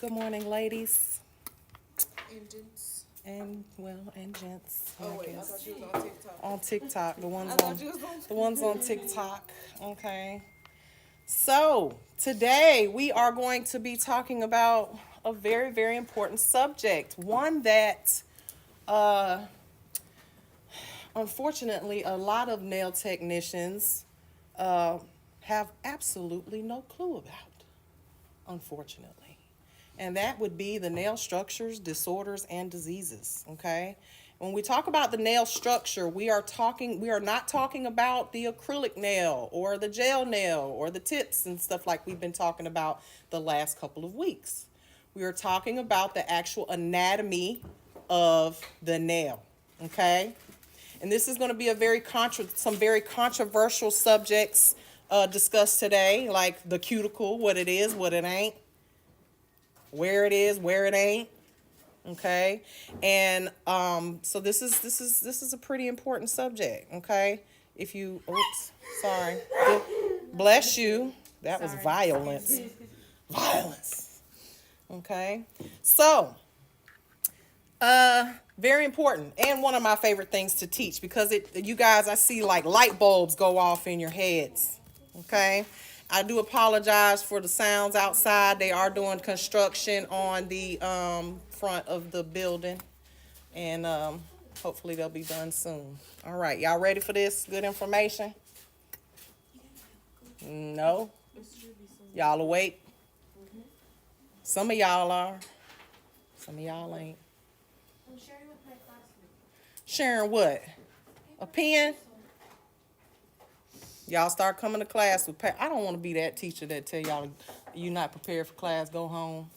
Good morning, ladies. And gents. And gents. Oh wait, I guess. thought you was on TikTok. On TikTok, the ones I on thought you was on. the ones on TikTok. Okay. So today we are going to be talking about a very, very important subject. One that unfortunately a lot of nail technicians have absolutely no clue about, unfortunately. And that would be the nail structures, disorders, and diseases, okay? When we talk about the nail structure, we are not talking about the acrylic nail or the gel nail or the tips and stuff like we've been talking about the last couple of weeks. We are talking about the actual anatomy of the nail, okay? And this is going to be some very controversial subjects discussed today, like the cuticle, what it is, what it ain't, where it is, where it ain't. Okay, and so this is a pretty important subject. Okay, if you, oops, sorry, bless you. That was violence, violence. Okay, so very important, and one of my favorite things to teach, because you guys, I see like light bulbs go off in your heads. Okay, I do apologize for the sounds outside. They are doing construction on the front of the building, and hopefully they'll be done soon. All right, y'all ready for this good information? No? Y'all awake? Some of y'all are. Some of y'all ain't. I'm sharing with my classmates. Sharing what? A pen? Y'all start coming to class with I don't want to be that teacher that tell y'all you not prepared for class, go home.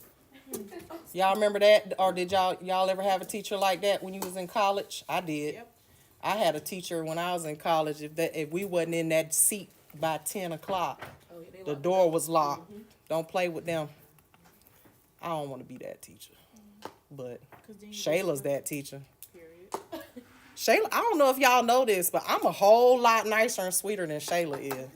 Y'all remember that? Or did y'all ever have a teacher like that when you was in college? I did. Yep. I had a teacher when I was in college. If we wasn't in that seat by 10 o'clock, Oh, yeah, they the locked door it up. was locked. Don't play with them. I don't want to be that teacher. But 'Cause then you Shayla's just- that teacher. Period. Shayla, I don't know if y'all know this, but I'm a whole lot nicer and sweeter than Shayla is.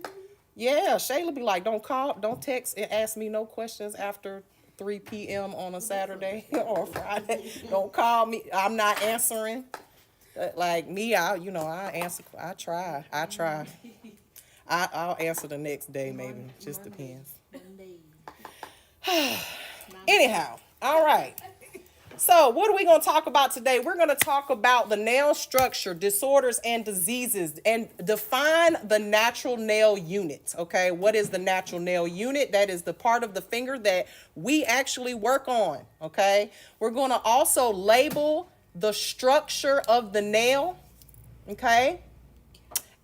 Yeah, Shayla be like, don't text and ask me no questions after 3 p.m. on a Saturday or Friday. Don't call me. I'm not answering. Like me, I answer. I try. I'll answer the next day, maybe. Just depends. Anyhow, all right. So what are we going to talk about today? We're going to talk about the nail structure, disorders, and diseases, and define the natural nail unit, okay? What is the natural nail unit? That is the part of the finger that we actually work on, okay? We're going to also label the structure of the nail, okay?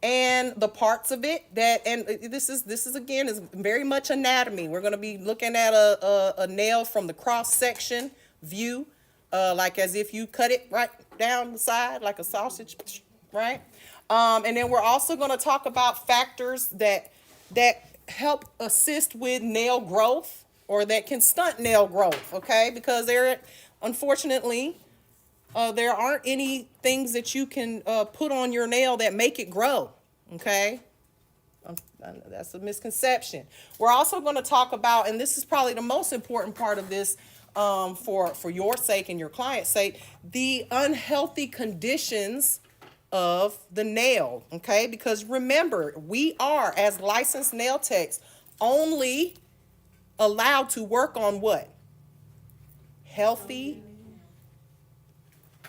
And the parts of it and this is again is very much anatomy. We're going to be looking at a nail from the cross section view. Like as if you cut it right down the side like a sausage, right? And then we're also going to talk about factors that help assist with nail growth or that can stunt nail growth, okay? Because unfortunately, there aren't any things that you can put on your nail that make it grow, okay? That's a misconception. We're also going to talk about, and this is probably the most important part of this, for your sake and your client's sake, the unhealthy conditions of the nail, okay? Because remember, we are, as licensed nail techs, only allowed to work on what? Healthy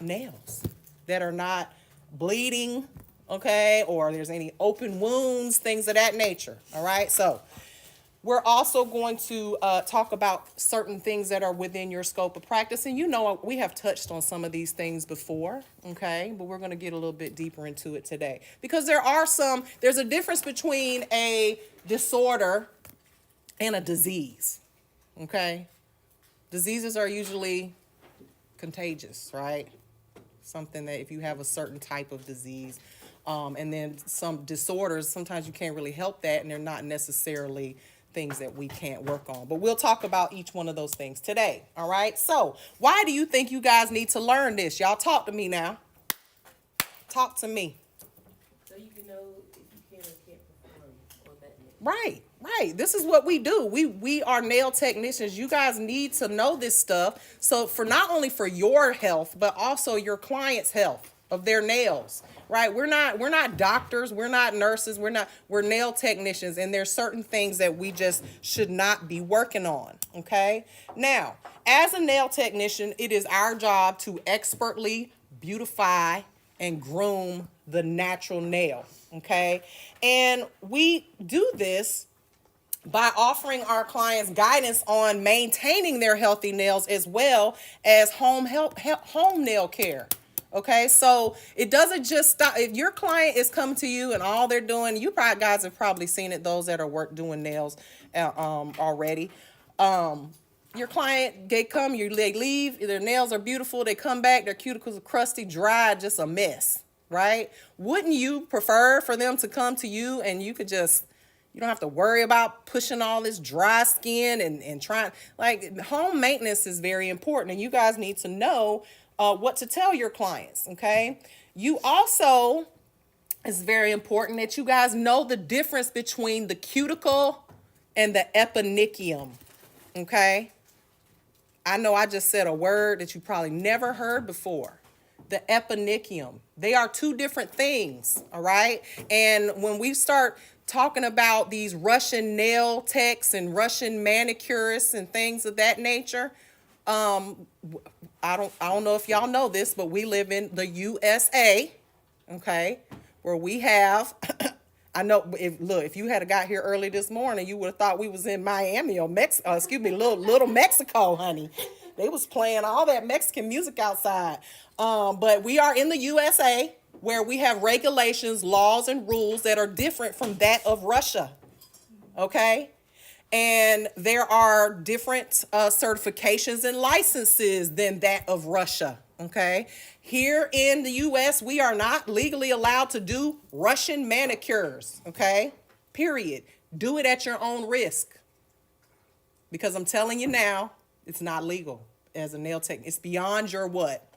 nails that are not bleeding, okay? Or there's any open wounds, things of that nature, all right? So we're also going to talk about certain things that are within your scope of practice. And we have touched on some of these things before, okay? But we're going to get a little bit deeper into it today. Because there's a difference between a disorder and a disease, okay? Diseases are usually contagious, right? Something that if you have a certain type of disease, and then some disorders, sometimes you can't really help that, and they're not necessarily things that we can't work on. But we'll talk about each one of those things today, all right? So why do you think you guys need to learn this? Y'all talk to me now. Talk to me. So you can know if you can or can't perform on that nail. Right. This is what we do. We are nail technicians. You guys need to know this stuff. So for not only for your health, but also your client's health of their nails. Right? We're not doctors, we're not nurses, we're nail technicians, and there's certain things that we just should not be working on. Okay? Now, as a nail technician, it is our job to expertly beautify and groom the natural nail. Okay? And we do this by offering our clients guidance on maintaining their healthy nails as well as home nail care. Okay, so it doesn't just stop. If your client is coming to you and all they're doing, you probably guys have probably seen it. Those that are doing nails already. Your client, they leave. Their nails are beautiful. They come back. Their cuticles are crusty, dry, just a mess. Right? Wouldn't you prefer for them to come to you and you don't have to worry about pushing all this dry skin and trying, like, home maintenance is very important, and you guys need to know what to tell your clients, okay? You also, it's very important that you guys know the difference between the cuticle and the eponychium, okay? I know I just said a word that you probably never heard before. The eponychium. They are two different things, all right? And when we start talking about these Russian nail techs and Russian manicurists and things of that nature, I don't know if y'all know this, but we live in the USA, okay, where we have I know if you had got here early this morning, you would have thought we was in Miami or little Mexico, honey. They was playing all that Mexican music outside. But we are in the USA where we have regulations, laws, and rules that are different from that of Russia. Okay? And there are different certifications and licenses than that of Russia. Okay? Here in the U.S., we are not legally allowed to do Russian manicures. Okay? Period. Do it at your own risk. Because I'm telling you now, it's not legal as a nail tech. It's beyond your what?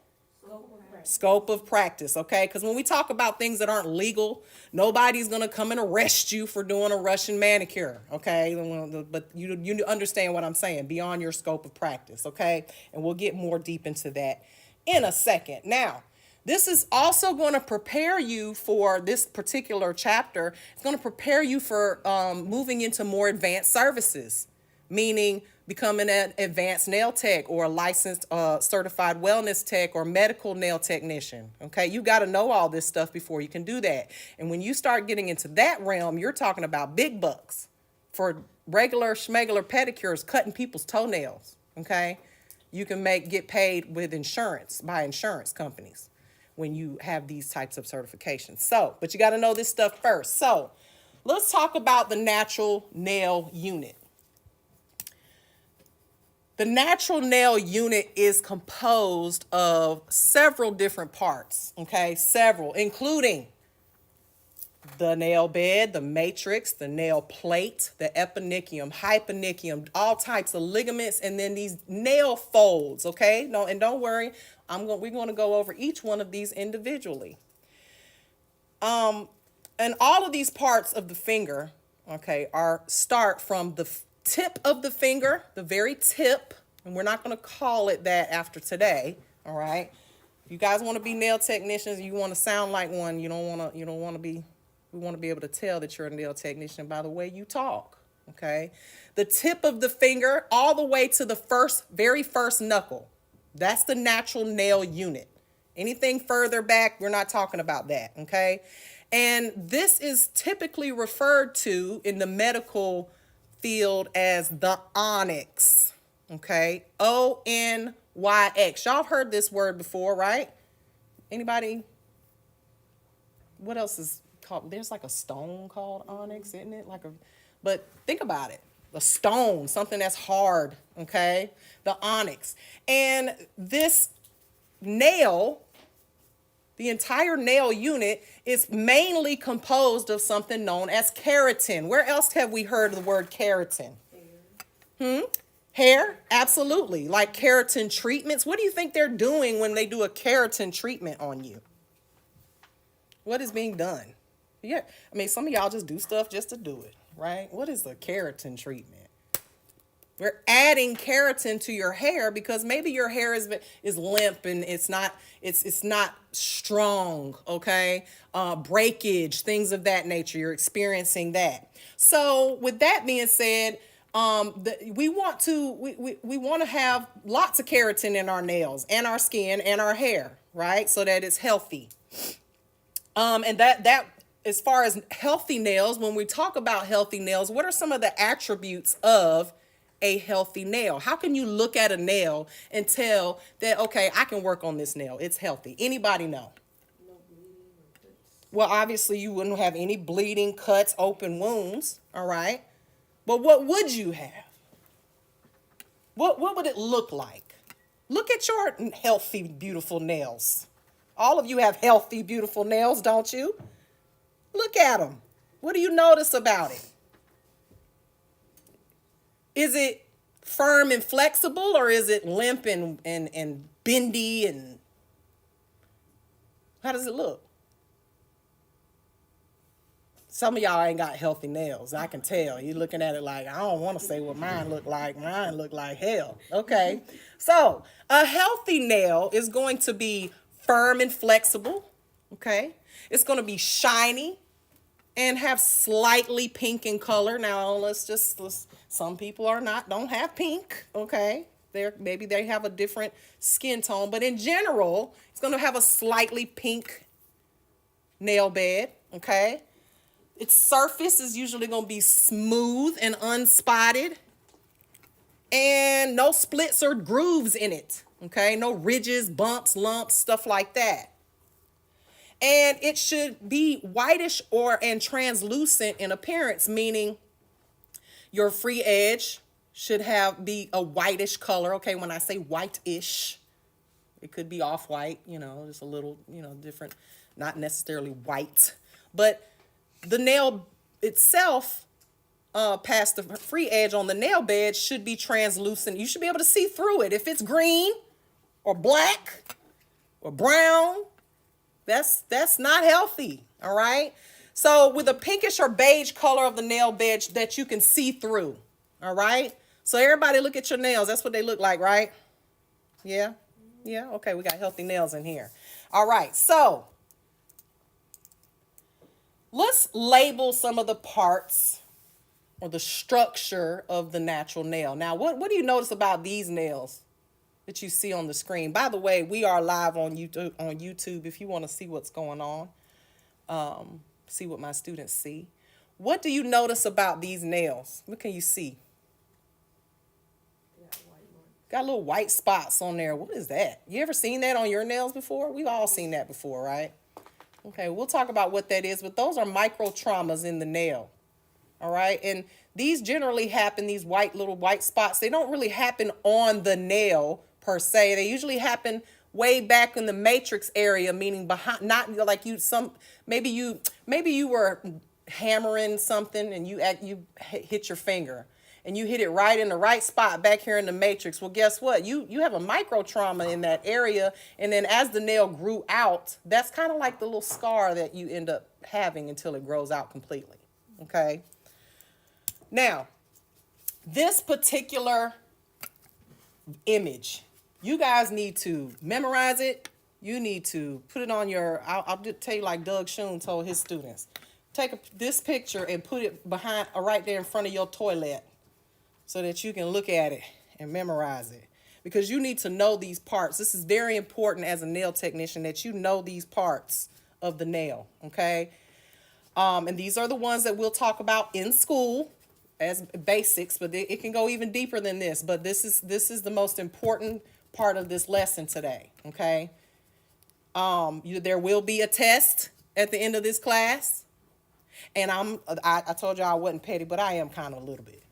Scope of practice, okay? Because when we talk about things that aren't legal, nobody's going to come and arrest you for doing a Russian manicure, okay? But you understand what I'm saying, beyond your scope of practice, okay? And we'll get more deep into that in a second. Now, this is also going to prepare you for this particular chapter. It's going to prepare you for moving into more advanced services, meaning becoming an advanced nail tech or a licensed certified wellness tech or medical nail technician. Okay, you got to know all this stuff before you can do that. And when you start getting into that realm, you're talking about big bucks for regular schmegular pedicures, cutting people's toenails. Okay, you can get paid with insurance by insurance companies when you have these types of certifications. So, but you got to know this stuff first. So, let's talk about the natural nail unit. The natural nail unit is composed of several different parts, okay? Several, including the nail bed, the matrix, the nail plate, the eponychium, hyponychium, all types of ligaments, and then these nail folds, okay? No, and don't worry, we're going to go over each one of these individually. And all of these parts of the finger, okay, start from the tip of the finger, the very tip, and we're not going to call it that after today, all right? If you guys want to be nail technicians, you want to sound like one, we want to be able to tell that you're a nail technician by the way you talk, okay? The tip of the finger all the way to the very first knuckle. That's the natural nail unit. Anything further back, we're not talking about that, okay? And this is typically referred to in the medical field as the onyx, okay? O-N-Y-X. Y'all have heard this word before, right? Anybody? What else is called? There's like a stone called onyx, isn't it? But think about it. A stone, something that's hard, okay? The onyx. And this nail, the entire nail unit, is mainly composed of something known as keratin. Where else have we heard the word keratin? Hair? Absolutely. Like keratin treatments. What do you think they're doing when they do a keratin treatment on you? What is being done? Yeah, I mean, some of y'all just do stuff just to do it. right? What is a keratin treatment? We're adding keratin to your hair because maybe your hair is limp and it's not strong, okay? Breakage, things of that nature. You're experiencing that. So with that being said, we want to have lots of keratin in our nails and our skin and our hair, right? So that it's healthy. And that as far as healthy nails, when we talk about healthy nails, what are some of the attributes of a healthy nail? How can you look at a nail and tell that, okay, I can work on this nail, it's healthy? Anybody know? No bleeding or cuts. Well, obviously you wouldn't have any bleeding, cuts, open wounds, all right? But what would you have? What would it look like? Look at your healthy, beautiful nails. All of you have healthy, beautiful nails, don't you? Look at them. What do you notice about it? Is it firm and flexible, or is it limp and bendy? And how does it look? Some of y'all ain't got healthy nails. I can tell. You're looking at it like, I don't want to say what mine look like. Mine look like hell. Okay. So a healthy nail is going to be firm and flexible. Okay. It's going to be shiny and have slightly pink in color. Now, some people don't have pink, okay? Maybe they have a different skin tone, but in general, it's going to have a slightly pink nail bed, okay? Its surface is usually going to be smooth and unspotted, and no splits or grooves in it, okay? No ridges, bumps, lumps, stuff like that. And it should be whitish and translucent in appearance, meaning your free edge should be a whitish color. Okay, when I say whitish, it could be off-white, just a little, different, not necessarily white. But the nail itself, past the free edge on the nail bed, should be translucent. You should be able to see through it. If it's green or black or brown, that's not healthy, all right? So with a pinkish or beige color of the nail bed that you can see through, all right? So everybody look at your nails. That's what they look like, right? Yeah? Yeah? Okay, we got healthy nails in here. All right, so let's label some of the parts or the structure of the natural nail. Now, what do you notice about these nails that you see on the screen? By the way, we are live on YouTube if you want to see what's going on, see what my students see. What do you notice about these nails? What can you see? Got little white spots on there. What is that? You ever seen that on your nails before? We've all seen that before, right? Okay, we'll talk about what that is, but those are micro traumas in the nail. All right, and these generally happen, these little white spots, they don't really happen on the nail per se. They usually happen way back in the matrix area, meaning behind, not like maybe you were hammering something and you hit your finger and you hit it right in the right spot back here in the matrix. Well, guess what? You have a micro trauma in that area, and then as the nail grew out, that's kind of like the little scar that you end up having until it grows out completely. Okay. Now, this particular image, you guys need to memorize it. You need to put it on I'll just tell you like Doug Schoon told his students. Take this picture and put it behind, right there in front of your toilet so that you can look at it and memorize it. Because you need to know these parts. This is very important as a nail technician that you know these parts of the nail, okay? And these are the ones that we'll talk about in school as basics, but it can go even deeper than this. But this is the most important part of this lesson today, okay? There will be a test at the end of this class, and I told you I wasn't petty, but I am kind of a little bit.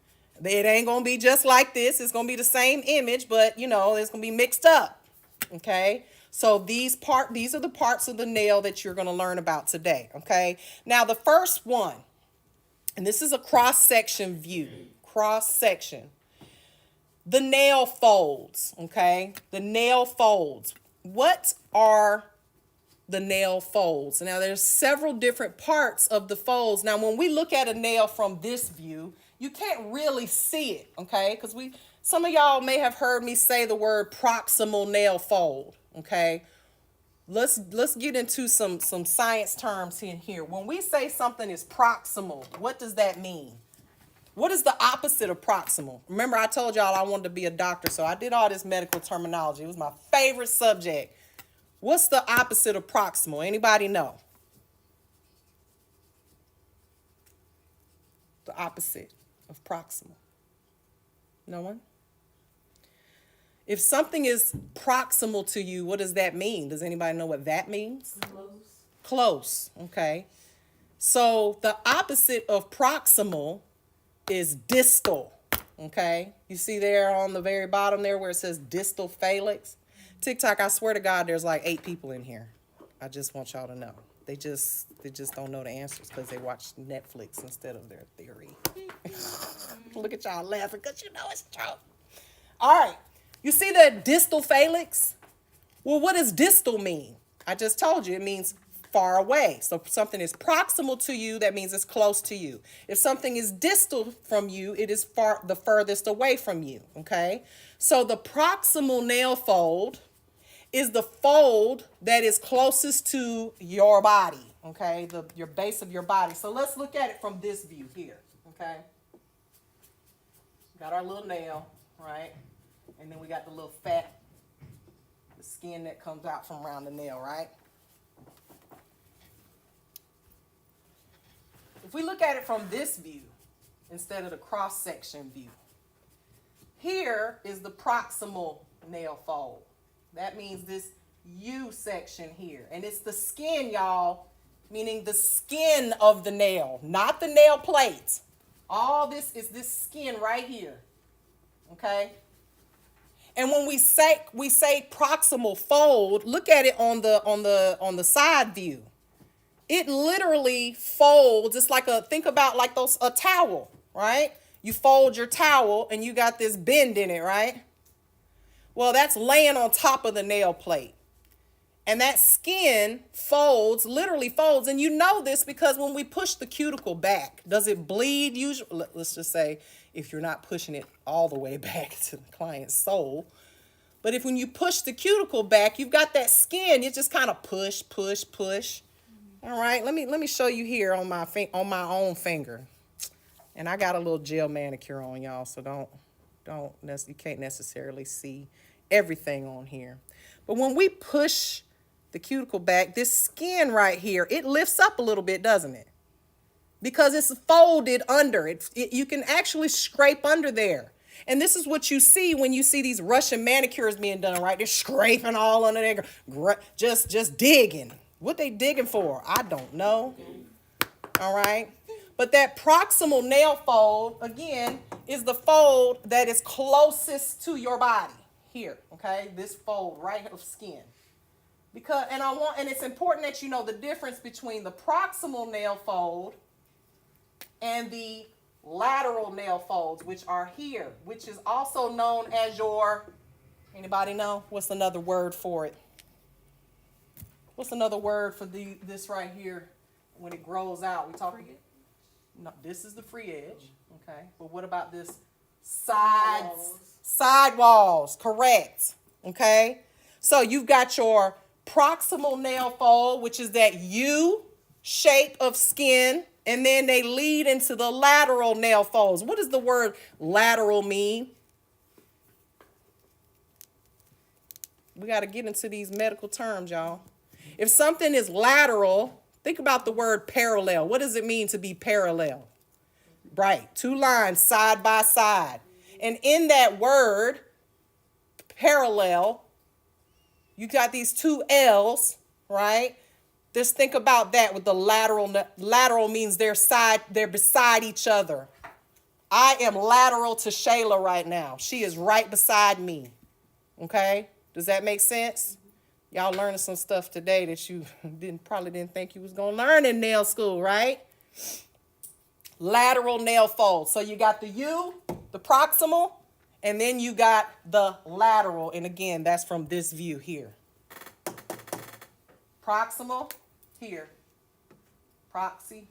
It ain't gonna be just like this. It's gonna be the same image, but it's gonna be mixed up, okay? So these are the parts of the nail that you're gonna learn about today, okay? Now the first one, and this is a cross-section view, cross-section. The nail folds, okay? The nail folds. What are the nail folds. Now, there's several different parts of the folds. Now, when we look at a nail from this view, you can't really see it, okay? Because some of y'all may have heard me say the word proximal nail fold, okay? Let's get into some science terms in here. When we say something is proximal, what does that mean? What is the opposite of proximal? Remember, I told y'all I wanted to be a doctor, so I did all this medical terminology. It was my favorite subject. What's the opposite of proximal? Anybody know? The opposite of proximal. No one? If something is proximal to you, what does that mean? Does anybody know what that means? Close. Close, okay. So the opposite of proximal is distal, okay. You see there on the very bottom there where it says distal phalanx? TikTok, I swear to God, there's like 8 people in here. I just want y'all to know. They just don't know the answers because they watch Netflix instead of their theory. Look at y'all laughing because you know it's true. All right. You see that distal phalanx? Well, what does distal mean? I just told you it means far away. So if something is proximal to you, that means it's close to you. If something is distal from you, it is the furthest away from you, okay? So the proximal nail fold is the fold that is closest to your body, okay? Your base of your body. So let's look at it from this view here, okay? Got our little nail, right? And then we got the little the skin that comes out from around the nail, right? If we look at it from this view, instead of the cross-section view, here is the proximal nail fold. That means this U section here. And it's the skin, y'all, meaning the skin of the nail, not the nail plate. All this is this skin right here, okay? And when we say proximal fold, look at it on the side view. It literally folds. It's like think about like a towel, right? You fold your towel and you got this bend in it, right? Well, that's laying on top of the nail plate. And that skin literally folds. And you know this because when we push the cuticle back, does it bleed usually? Let's just say if you're not pushing it all the way back to the client's soul. But when you push the cuticle back, you've got that skin. You just kind of push. All right, let me show you here on my own finger. And I got a little gel manicure on, y'all, so you can't necessarily see everything on here. But when we push the cuticle back, this skin right here, it lifts up a little bit, doesn't it? Because it's folded under. You can actually scrape under there. And this is what you see when you see these Russian manicures being done, right? They're scraping all under there, just digging. What they digging for? I don't know. All right. But that proximal nail fold, again, is the fold that is closest to your body. Here, okay? This fold right of skin. And it's important that you know the difference between the proximal nail fold and the lateral nail folds, which are here, which is also known as anybody know? What's another word for it? What's another word for this right here when it grows out? We talk. No, this is the free edge, okay? But what about this side walls? Correct, okay? So you've got your proximal nail fold, which is that U shape of skin, and then they lead into the lateral nail folds. What does the word lateral mean? We got to get into these medical terms, y'all. If something is lateral, think about the word parallel. What does it mean to be parallel? Right, 2 lines side by side. And in that word, parallel, you got these 2 L's, right? Just think about that with the lateral. Lateral means they're beside each other. I am lateral to Shayla right now. She is right beside me. Okay? Does that make sense? Y'all learning some stuff today that you probably didn't think you was going to learn in nail school, right? Lateral nail fold. So you got the U, the proximal, and then you got the lateral. And again, that's from this view here. Proximal here. Proxy.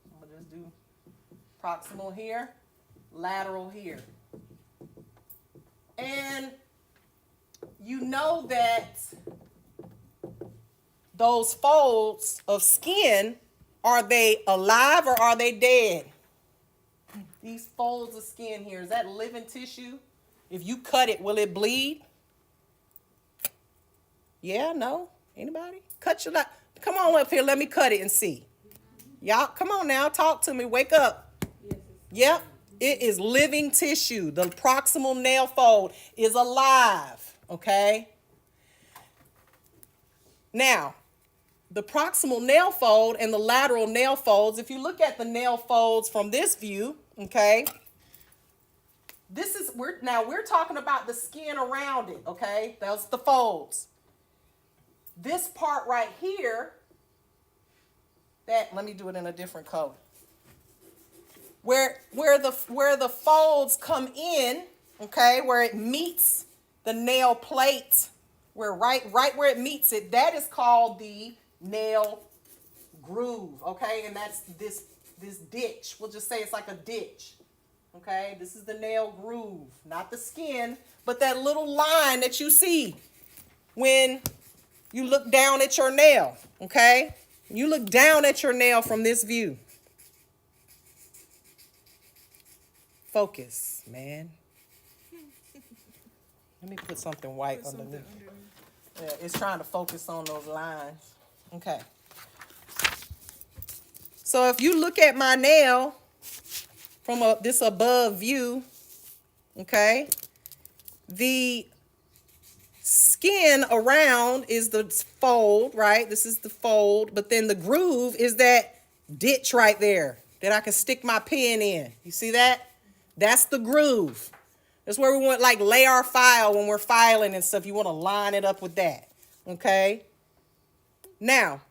I'm going to just do proximal here. Lateral here. And you know that those folds of skin, are they alive or are they dead? These folds of skin here, is that living tissue? If you cut it, will it bleed? Yeah, no? Anybody? Cut your come on up here, let me cut it and see. Y'all, come on now, talk to me, wake up. Yep, it is living tissue. The proximal nail fold is alive, okay? Now, the proximal nail fold and the lateral nail folds, if you look at the nail folds from this view, okay, we're talking about the skin around it, okay? That's the folds. This part right here, let me do it in a different color. Where the folds come in, okay, where it meets the nail plate, where right where it meets it, that is called the nail groove, okay? And that's this ditch. We'll just say it's like a ditch. Okay? This is the nail groove, not the skin, but that little line that you see when you look down at your nail, okay? You look down at your nail from this view. Focus, man. Let me put something white underneath. Yeah, it's trying to focus on those lines. Okay. So if you look at my nail from this above view, okay, the skin around is the fold, right? This is the fold, but then the groove is that ditch right there that I can stick my pen in. You see that? That's the groove. That's where we want lay our file when we're filing and stuff. You want to line it up with that, okay? Now,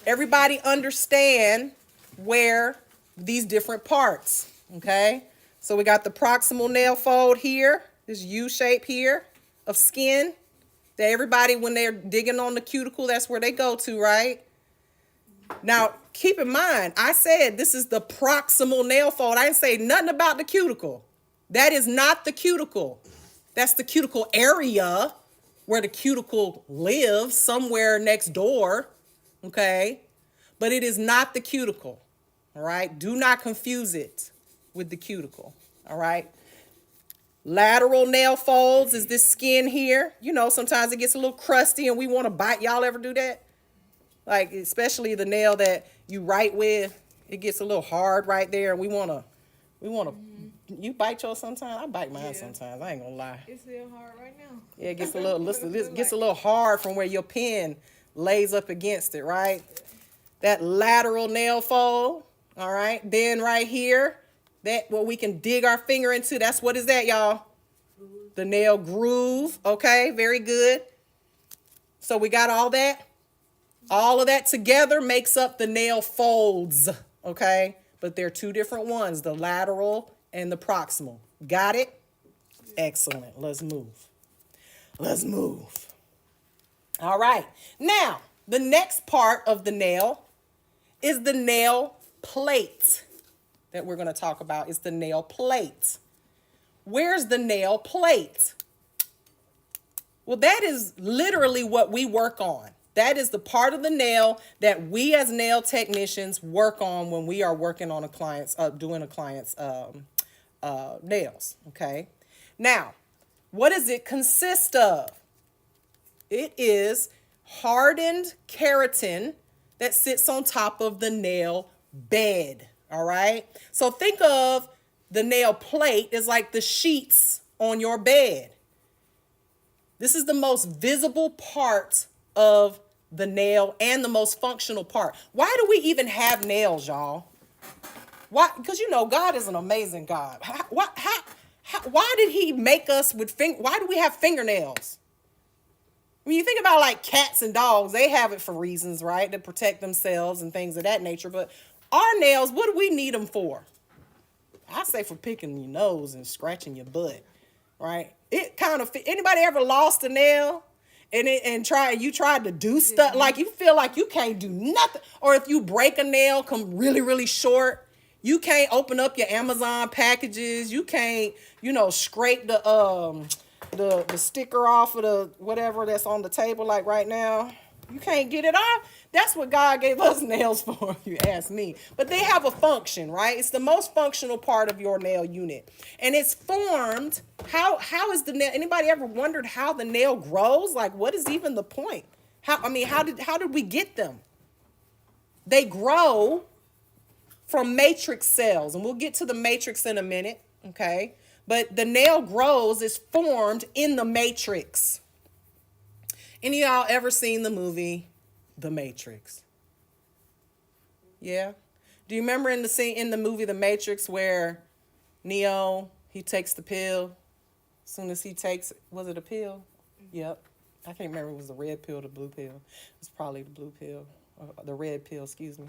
everybody understand where these different parts, okay? So we got the proximal nail fold here, this U shape here of skin that everybody, when they're digging on the cuticle, that's where they go to, right? Now, keep in mind, I said this is the proximal nail fold. I didn't say nothing about the cuticle. That is not the cuticle. That's the cuticle area where the cuticle lives, somewhere next door, okay? But it is not the cuticle, all right? Do not confuse it with the cuticle, all right? Lateral nail folds is this skin here. You know, sometimes it gets a little crusty and we want to bite. Y'all ever do that? Like, especially the nail that you write with, it gets a little hard right there. And we want to, you bite yours sometimes? I bite mine sometimes. I ain't gonna lie. It's still hard right now. Yeah, it gets a little, it gets a little hard from where your pen lays up against it, right? That lateral nail fold, all right? Then right here, that what we can dig our finger into, that's what is that, y'all? The nail groove, okay? Very good. So we got all that? All of that together makes up the nail folds, okay? But they're two different ones, the lateral and the proximal. Got it? Excellent. Let's move. Let's move. All right. Now, the next part of the nail is the nail plate that we're going to talk about. Is the nail plate. Where's the nail plate? Well, that is literally what we work on. That is the part of the nail that we as nail technicians work on when we are working on a client's, doing a client's nails, okay? Now, what does it consist of? It is hardened keratin that sits on top of the nail bed, all right? So think of the nail plate as like the sheets on your bed. This is the most visible part of the nail and the most functional part. Why do we even have nails, y'all? Why? Because you know God is an amazing God. Why did he make us with why do we have fingernails? When you think about like cats and dogs, they have it for reasons, right? To protect themselves and things of that nature. But our nails, what do we need them for? I say for picking your nose and scratching your butt, right? It kind of, anybody ever lost a nail and you tried to do stuff, like you feel like you can't do nothing. Or if you break a nail, come really, really short, you can't open up your Amazon packages. You can't, scrape the sticker off of the whatever that's on the table, like right now. You can't get it off. That's what God gave us nails for, if you ask me. But they have a function, right? It's the most functional part of your nail unit. And it's formed. How is the nail? Anybody ever wondered how the nail grows? Like, what is even the point? How did we get them? They grow from matrix cells, and we'll get to the matrix in a minute, okay? But the nail grows, is formed in the matrix. Any of y'all ever seen the movie The Matrix? Yeah? Do you remember in the scene in the movie The Matrix where Neo, he takes the pill? As soon as he takes, was it a pill? Yep. I can't remember if it was the red pill or the blue pill. It was probably the blue pill, or the red pill, excuse me.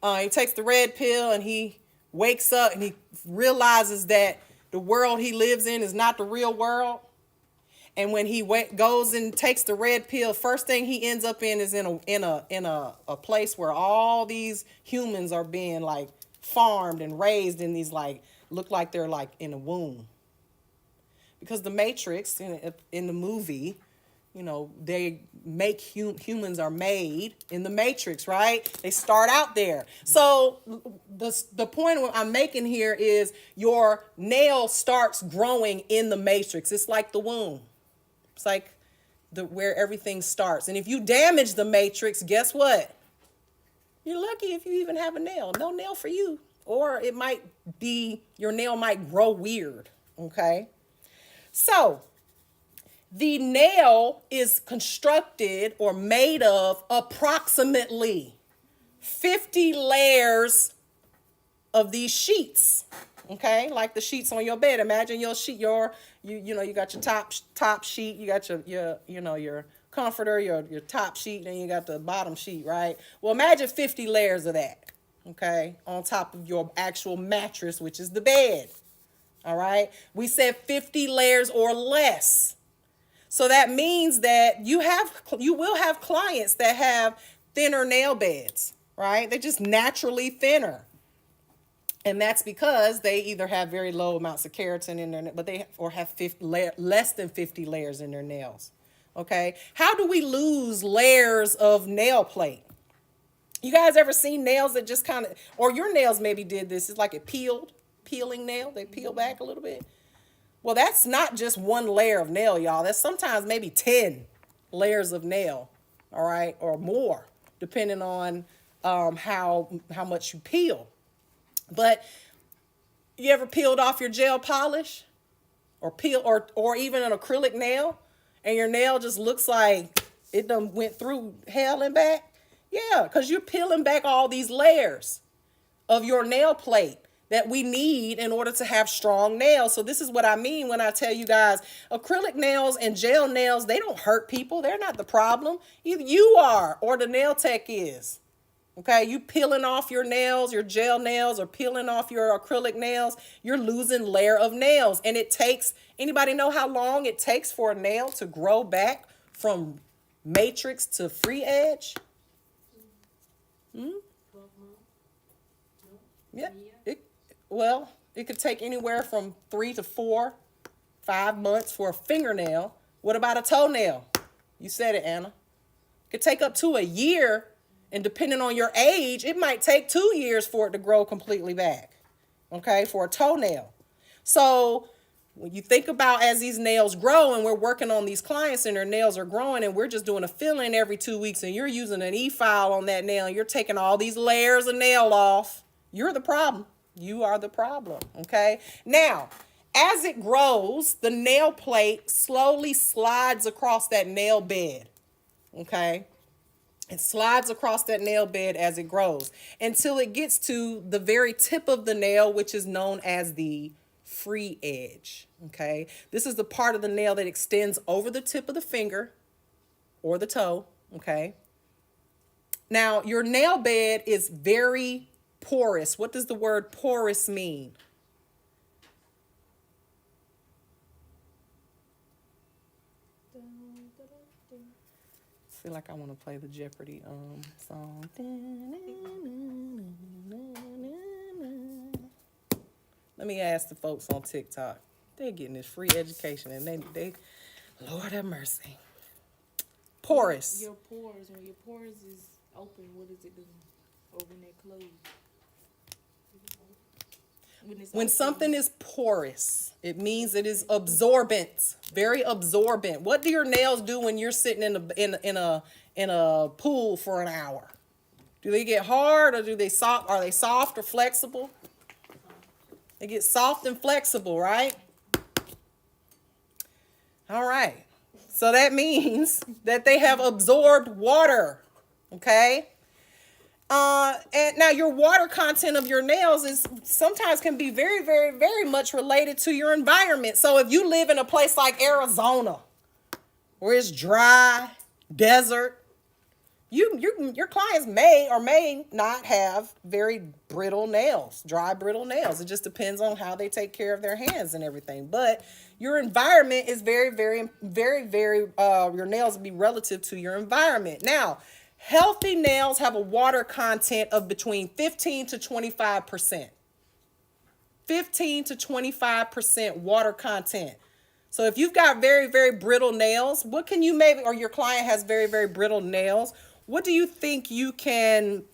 He takes the red pill and he wakes up and he realizes that the world he lives in is not the real world. And when he goes and takes the red pill, first thing he ends up in is in a place where all these humans are being like farmed and raised in these look like they're like in a womb. Because the Matrix in the movie, they make humans are made in the Matrix, right? They start out there. So the point I'm making here is your nail starts growing in the Matrix. It's like the womb. It's like where everything starts. And if you damage the matrix, guess what? You're lucky if you even have a nail. No nail for you. Or it might be, your nail might grow weird, okay? So, the nail is constructed or made of approximately 50 layers of these sheets. Okay, like the sheets on your bed. Imagine your sheet, you got your top sheet, you got your comforter, your top sheet, and you got the bottom sheet, right? Well, imagine 50 layers of that, okay, on top of your actual mattress, which is the bed. All right, we said 50 layers or less. So that means that you will have clients that have thinner nail beds, right? They're just naturally thinner. And that's because they either have very low amounts of keratin in their, or have less than 50 layers in their nails. Okay. How do we lose layers of nail plate? You guys ever seen nails that just kind of, or your nails maybe did this? It's like peeling nail. They peel back a little bit. Well, that's not just one layer of nail, y'all. That's sometimes maybe 10 layers of nail. All right. Or more, depending on how much you peel. But you ever peeled off your gel polish or even an acrylic nail, and your nail just looks like it done went through hell and back? Yeah, because you're peeling back all these layers of your nail plate that we need in order to have strong nails. So this is what I mean when I tell you guys, acrylic nails and gel nails, they don't hurt people. They're not the problem. Either you are or the nail tech is. Okay, you peeling off your nails, your gel nails, or peeling off your acrylic nails, you're losing layer of nails. And it takes, anybody know how long it takes for a nail to grow back from matrix to free edge? 12 months? No? Yeah, A year? it could take anywhere from 3 to 4, 5 months for a fingernail. What about a toenail? You said it, Anna. It could take up to a year. And depending on your age, it might take 2 years for it to grow completely back, okay, for a toenail. So when you think about as these nails grow, and we're working on these clients and their nails are growing, and we're just doing a fill-in every 2 weeks, and you're using an e-file on that nail, and you're taking all these layers of nail off, you're the problem. You are the problem, okay? Now, as it grows, the nail plate slowly slides across that nail bed, okay? It slides across that nail bed as it grows until it gets to the very tip of the nail, which is known as the free edge. Okay. This is the part of the nail that extends over the tip of the finger or the toe. Okay. Now, your nail bed is very porous. What does the word porous mean? Feel like I want to play the Jeopardy song. Let me ask the folks on TikTok. They're getting this free education, and they Lord have mercy. Porous. Your pores, when your pores is open, what does it do? Or when they're closed? When something is porous, it means it is absorbent, very absorbent. What do your nails do when you're sitting in a pool for an hour? Do they get hard, or do they soft? Are they soft or flexible? They get soft and flexible, right? All right. So that means that they have absorbed water. Okay. And now your water content of your nails is sometimes can be very, very, very much related to your environment. So if you live in a place like Arizona, where it's dry, desert, your clients may or may not have very brittle nails, dry, brittle nails. It just depends on how they take care of their hands and everything. But your environment is very, very, very, very, your nails will be relative to your environment. Now, healthy nails have a water content of between 15 to 25%. 15 to 25% water content. So if you've got very, very brittle nails, what can you maybe, or your client has very, very brittle nails, what do you think you can,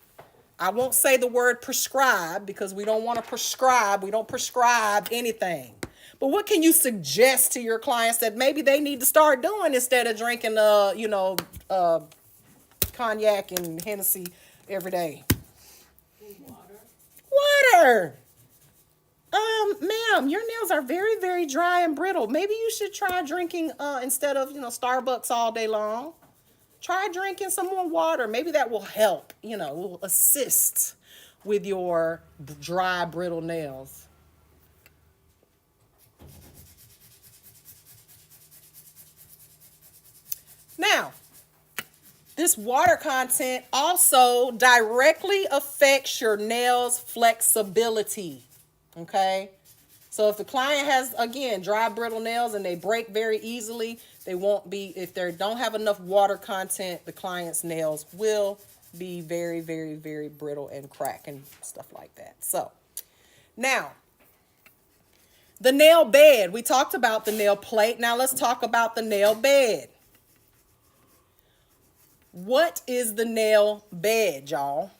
I won't say the word prescribe because we don't want to prescribe. We don't prescribe anything. But what can you suggest to your clients that maybe they need to start doing instead of drinking, cognac and Hennessy every day? Water. Ma'am, your nails are very, very dry and brittle. Maybe you should try drinking instead of, Starbucks all day long. Try drinking some more water. Maybe that will help, will assist with your dry, brittle nails. Now, this water content also directly affects your nails' flexibility, okay? So if the client has, again, dry, brittle nails and they break very easily, they won't be, if they don't have enough water content, the client's nails will be very, very, very brittle and crack and stuff like that. So, now, the nail bed. We talked about the nail plate. Now let's talk about the nail bed. What is the nail bed, y'all?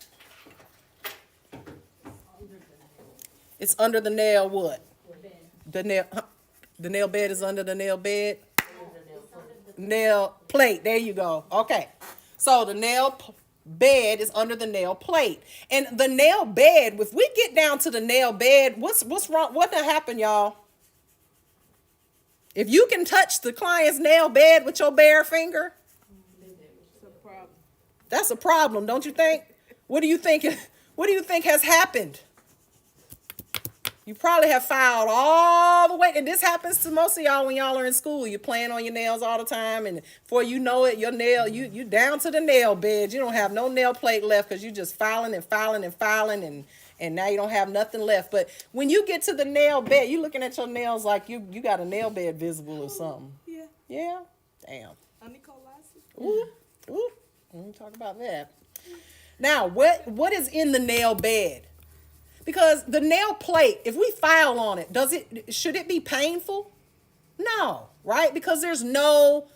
It's under the nail what? The nail bed is under the nail bed. Nail plate. There you go. Okay. So the nail bed is under the nail plate. And the nail bed, if we get down to the nail bed, what's wrong? What done happened, y'all? If you can touch the client's nail bed with your bare finger, that's a problem, don't you think? What do you think? What do you think has happened? You probably have filed all the way, and this happens to most of y'all when y'all are in school. You're playing on your nails all the time, and before you know it, your nail, you down to the nail bed. You don't have no nail plate left because you're just filing and filing and filing, and now you don't have nothing left. But when you get to the nail bed, you looking at your nails like you got a nail bed visible or something. Yeah. Yeah? Damn. Onycholasis. Ooh. We'll talk about that. Now, what is in the nail bed? Because the nail plate, if we file on it, should it be painful? No, right? Because there's no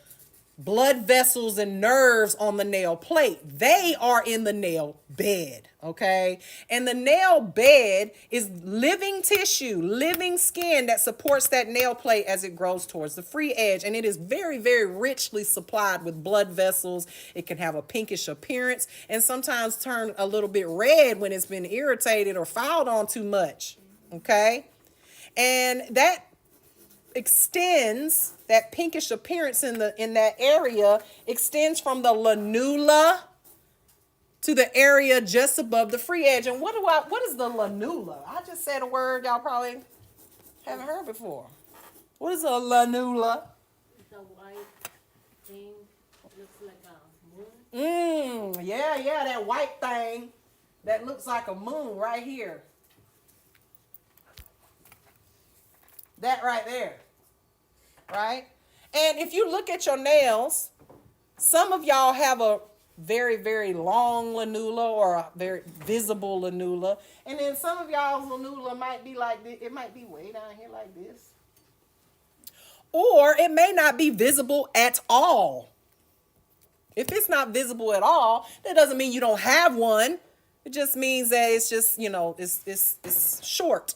blood vessels and nerves on the nail plate. They are in the nail bed, okay? And the nail bed is living tissue, living skin that supports that nail plate as it grows towards the free edge. And it is very, very richly supplied with blood vessels. It can have a pinkish appearance and sometimes turn a little bit red when it's been irritated or filed on too much, okay? And that extends, that pinkish appearance in that area extends from the lanula to the area just above the free edge. And what is the lanula? I just said a word y'all probably haven't heard before. What is a lanula? It's a white thing. Looks like a moon. Yeah, that white thing that looks like a moon right here. That right there. Right? And if you look at your nails, Some of y'all have a very, very long lanula or a very visible lanula. And then some of y'all's lanula might be like this. It might be way down here like this. Or it may not be visible at all. If it's not visible at all, that doesn't mean you don't have one. It just means that it's just, it's short.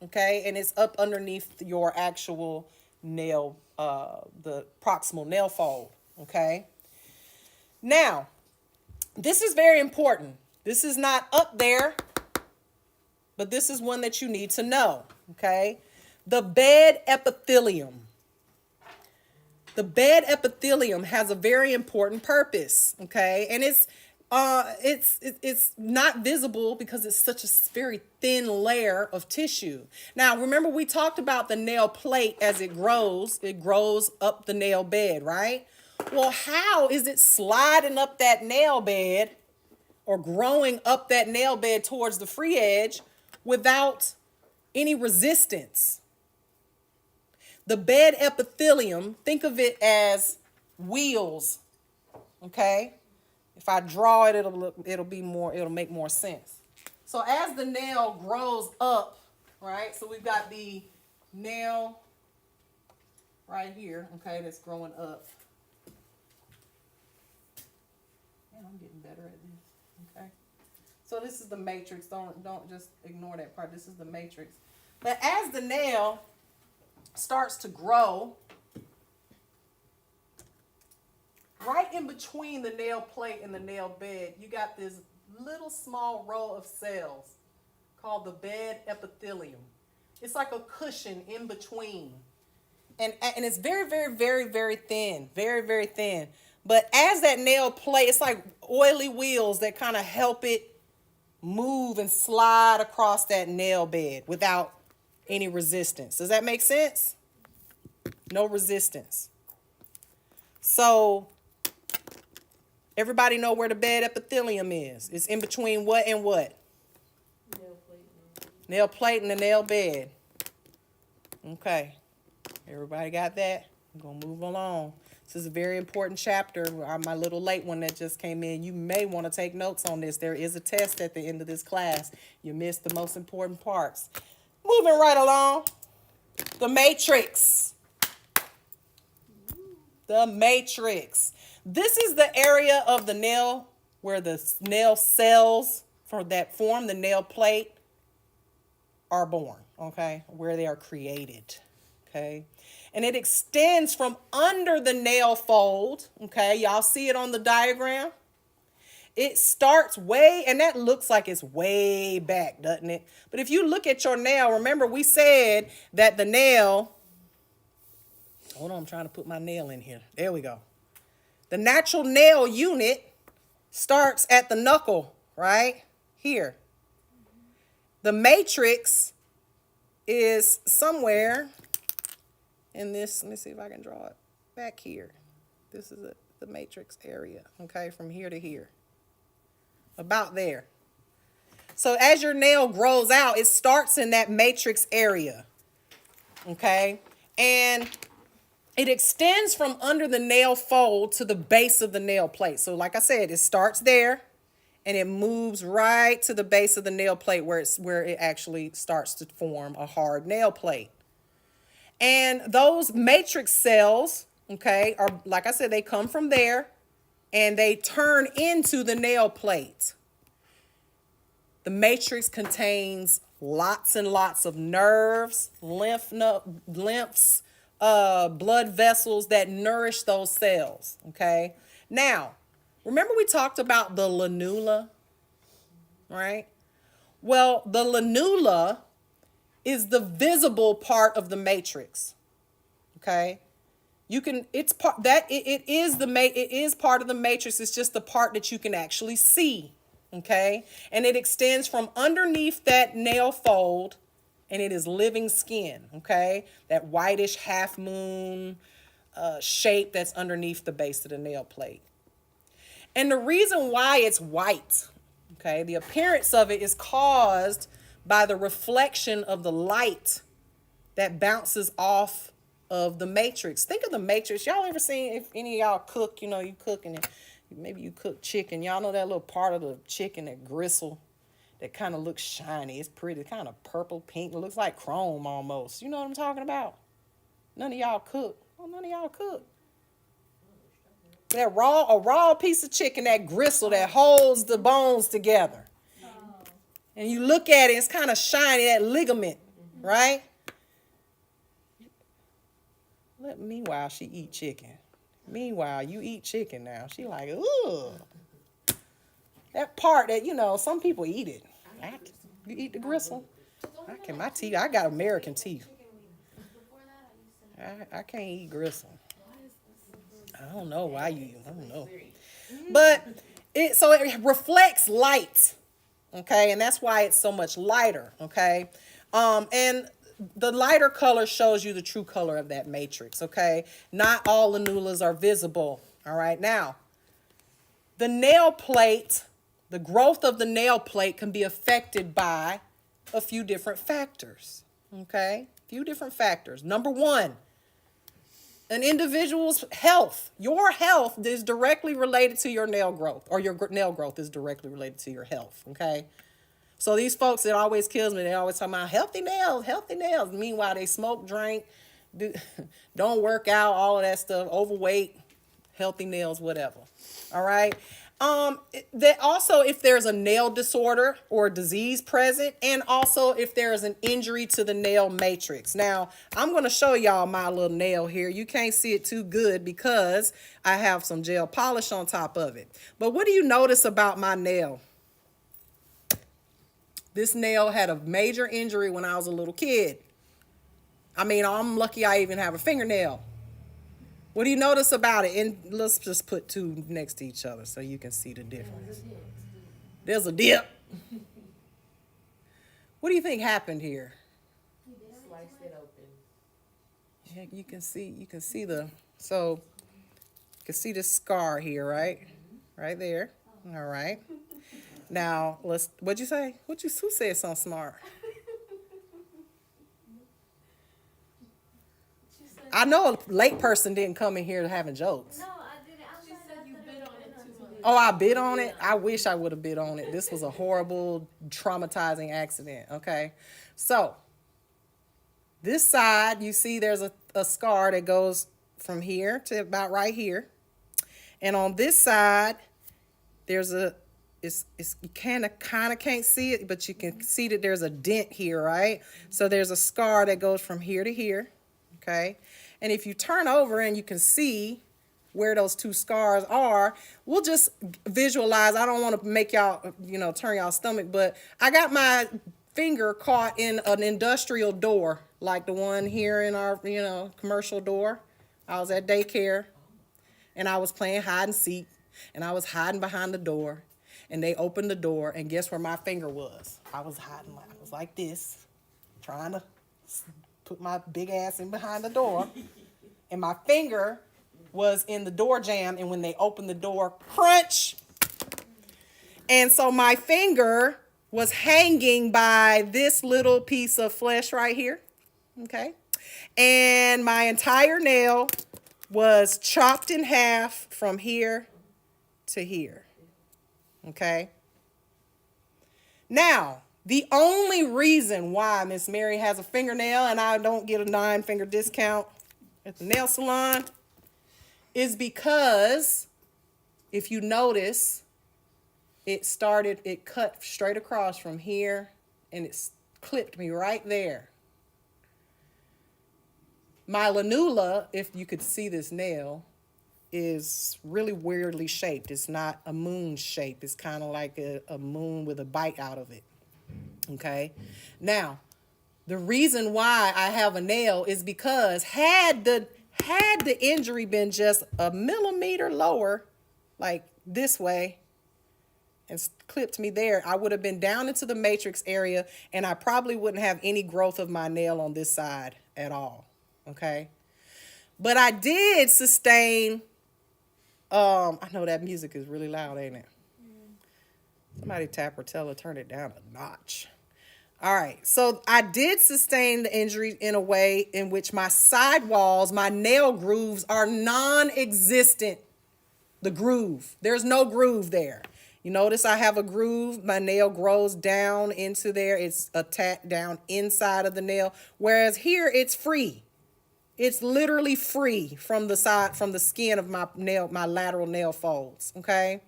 Okay? And it's up underneath your actual nail, the proximal nail fold. Okay? Now, this is very important. This is not up there, but this is one that you need to know. Okay? The bed epithelium. The bed epithelium has a very important purpose, okay? And it's not visible because it's such a very thin layer of tissue. Now, remember we talked about the nail plate as it grows up the nail bed, right? Well, how is it sliding up that nail bed or growing up that nail bed towards the free edge without any resistance? The bed epithelium, think of it as wheels, okay? If I draw it, it'll make more sense. So as the nail grows up, right? So we've got the nail right here, okay, that's growing up. Man, I'm getting better at this, okay? So this is the matrix. Don't just ignore that part. This is the matrix. But as the nail starts to grow, right in between the nail plate and the nail bed, you got this little small row of cells called the bed epithelium. It's like a cushion in between. And it's very, very, very, very thin. Very, very thin. But as that nail plate, it's like oily wheels that kind of help it move and slide across that nail bed without any resistance. Does that make sense? No resistance. So everybody know where the bed epithelium is. It's in between what and what? Nail plate. Nail plate and the nail bed. Okay. Everybody got that? I'm going to move along. This is a very important chapter. My little late one that just came in. You may want to take notes on this. There is a test at the end of this class. You missed the most important parts. Moving right along. The matrix. The matrix. This is the area of the nail where the nail cells that form the nail plate are born, okay? Where they are created, okay? And it extends from under the nail fold, okay? Y'all see it on the diagram? It starts way, and that looks like it's way back, doesn't it? But if you look at your nail, remember we said that the nail, hold on, I'm trying to put my nail in here. There we go. The natural nail unit starts at the knuckle, right? Here. The matrix is somewhere in this, let me see if I can draw it back here. This is the matrix area, okay, from here to here. About there. So as your nail grows out, it starts in that matrix area, okay? And it extends from under the nail fold to the base of the nail plate. So like I said, it starts there and it moves right to the base of the nail plate where it actually starts to form a hard nail plate. And those matrix cells, okay, are, like I said, they come from there and they turn into the nail plate. The matrix contains lots and lots of nerves, lymphs, blood vessels that nourish those cells, okay? Now, remember we talked about the lanula, right? Well, the lanula is the visible part of the matrix, okay? It's part that it is part of the matrix. It's just the part that you can actually see, okay? And it extends from underneath that nail fold, and it is living skin, okay? That whitish half moon shape that's underneath the base of the nail plate. And the reason why it's white, okay, the appearance of it is caused by the reflection of the light that bounces off of the matrix. Think of the matrix. Y'all ever seen, if any of y'all cook, you cook and maybe you cook chicken. Y'all know that little part of the chicken, that gristle, that kind of looks shiny. It's pretty, kind of purple, pink. It looks like chrome almost. You know what I'm talking about? None of y'all cook. Well, none of y'all cook. A raw piece of chicken, that gristle that holds the bones together. And you look at it, it's kind of shiny, that ligament, right? Meanwhile, she eat chicken. Meanwhile, you eat chicken now. She like, ugh. That part that, some people eat it. You eat the gristle? I got American teeth. I can't eat gristle. I don't know why I don't know. But it reflects light, okay? And that's why it's so much lighter, okay? And the lighter color shows you the true color of that matrix, okay? Not all lanulas are visible, all right? Now, the nail plate, the growth of the nail plate can be affected by a few different factors, okay? A few different factors. Number one, an individual's health. Your health is directly related to your nail growth, or your nail growth is directly related to your health, okay? So these folks, it always kills me. They always talk about healthy nails, healthy nails. Meanwhile, they smoke, drink, don't work out, all of that stuff, overweight, healthy nails, whatever. All right? That also, if there's a nail disorder or disease present, and also if there's an injury to the nail matrix. Now, I'm going to show y'all my little nail here. You can't see it too good because I have some gel polish on top of it. But what do you notice about my nail? This nail had a major injury when I was a little kid. I mean, I'm lucky I even have a fingernail. What do you notice about it? And let's just put two next to each other so you can see the difference. There's a dip. What do you think happened here? Sliced it open. Yeah, you can see the scar here, right? Right there. All right. Now, what'd you say? Who said something smart? I know a late person didn't come in here having jokes. No, I didn't. She said you bit on it too. Oh, I bit on it? I wish I would have bit on it. This was a horrible, traumatizing accident, okay? So, this side, you see there's a scar that goes from here to about right here. And on this side, there's you kind of can't see it, but you can see that there's a dent here, right? So there's a scar that goes from here to here, okay? And if you turn over and you can see where those two scars are, we'll just visualize. I don't want to make y'all, turn y'all stomach, but I got my finger caught in an industrial door, like the one here in our, commercial door. I was at daycare, and I was playing hide and seek, and I was hiding behind the door, and they opened the door, and guess where my finger was? I was hiding, I was like this, trying to put my big ass in behind the door, and my finger was in the door jamb, and when they opened the door, crunch. And so my finger was hanging by this little piece of flesh right here, okay? And my entire nail was chopped in half from here to here, okay? Now, the only reason why Miss Mary has a fingernail and I don't get a 9-finger discount at the nail salon is because, if you notice, it cut straight across from here and it clipped me right there. My lanula, if you could see this nail, is really weirdly shaped. It's not a moon shape. It's kind of like a moon with a bite out of it. Okay? Now, the reason why I have a nail is because had the injury been just a millimeter lower, like this way, and clipped me there, I would have been down into the matrix area, and I probably wouldn't have any growth of my nail on this side at all, okay? But I did sustain, I know that music is really loud, ain't it? Somebody tap or tell her, turn it down a notch. All right, so I did sustain the injury in a way in which my side walls, my nail grooves are non-existent. The groove, there's no groove there. You notice I have a groove, my nail grows down into there, it's attached down inside of the nail, whereas here it's free. It's literally free from the side, from the skin of my nail, my lateral nail folds, okay?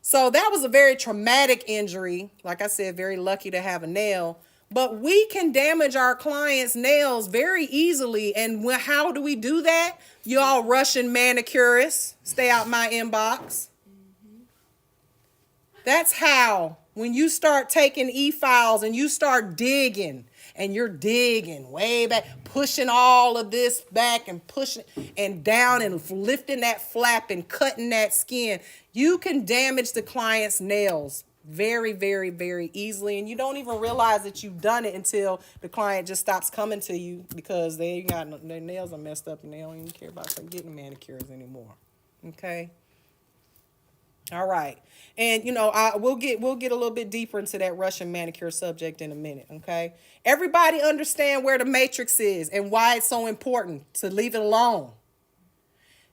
So that was a very traumatic injury. Like I said, very lucky to have a nail. But we can damage our clients' nails very easily. And how do we do that? Y'all Russian manicurists, stay out my inbox. That's how. When you start taking e-files and you start digging, and you're digging way back, pushing all of this back and pushing and down and lifting that flap and cutting that skin, you can damage the client's nails very, very, very easily. And you don't even realize that you've done it until the client just stops coming to you because their nails are messed up and they don't even care about getting manicures anymore. Okay? All right. And, we'll get a little bit deeper into that Russian manicure subject in a minute, okay? Everybody understand where the matrix is and why it's so important to leave it alone.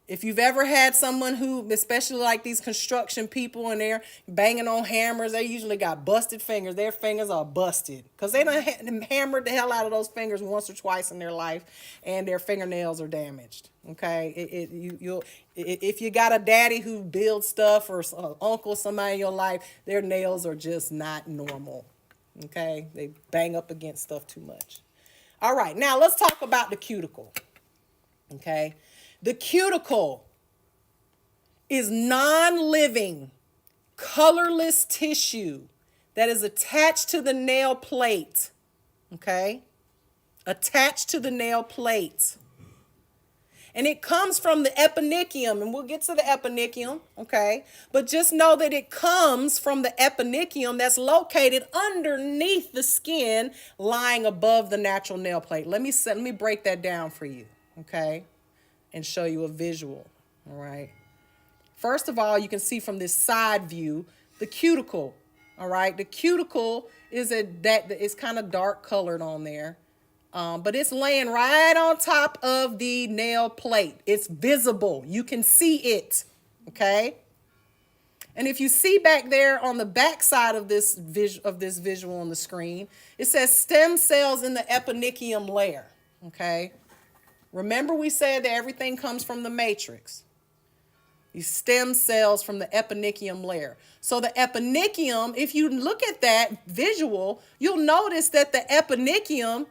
If you've ever had someone who, especially like these construction people, and they're banging on hammers, they usually got busted fingers. Their fingers are busted because they done hammered the hell out of those fingers once or twice in their life, and their fingernails are damaged. Okay, if you got a daddy who builds stuff or an uncle, somebody in your life, their nails are just not normal. Okay, they bang up against stuff too much. All right, now let's talk about the cuticle. Okay. The cuticle is non-living, colorless tissue that is attached to the nail plate, okay? Attached to the nail plate. And it comes from the eponychium, and we'll get to the eponychium, okay? But just know that it comes from the eponychium that's located underneath the skin, lying above the natural nail plate. Let me break that down for you, okay? And show you a visual, all right? First of all, you can see from this side view, the cuticle, all right? The cuticle is it's kind of dark colored on there, but it's laying right on top of the nail plate. It's visible. You can see it, okay? And if you see back there on the back side of this visual on the screen, it says stem cells in the eponychium layer, okay? Remember we said that everything comes from the matrix. These stem cells from the eponychium layer. So the eponychium, if you look at that visual, you'll notice that the eponychium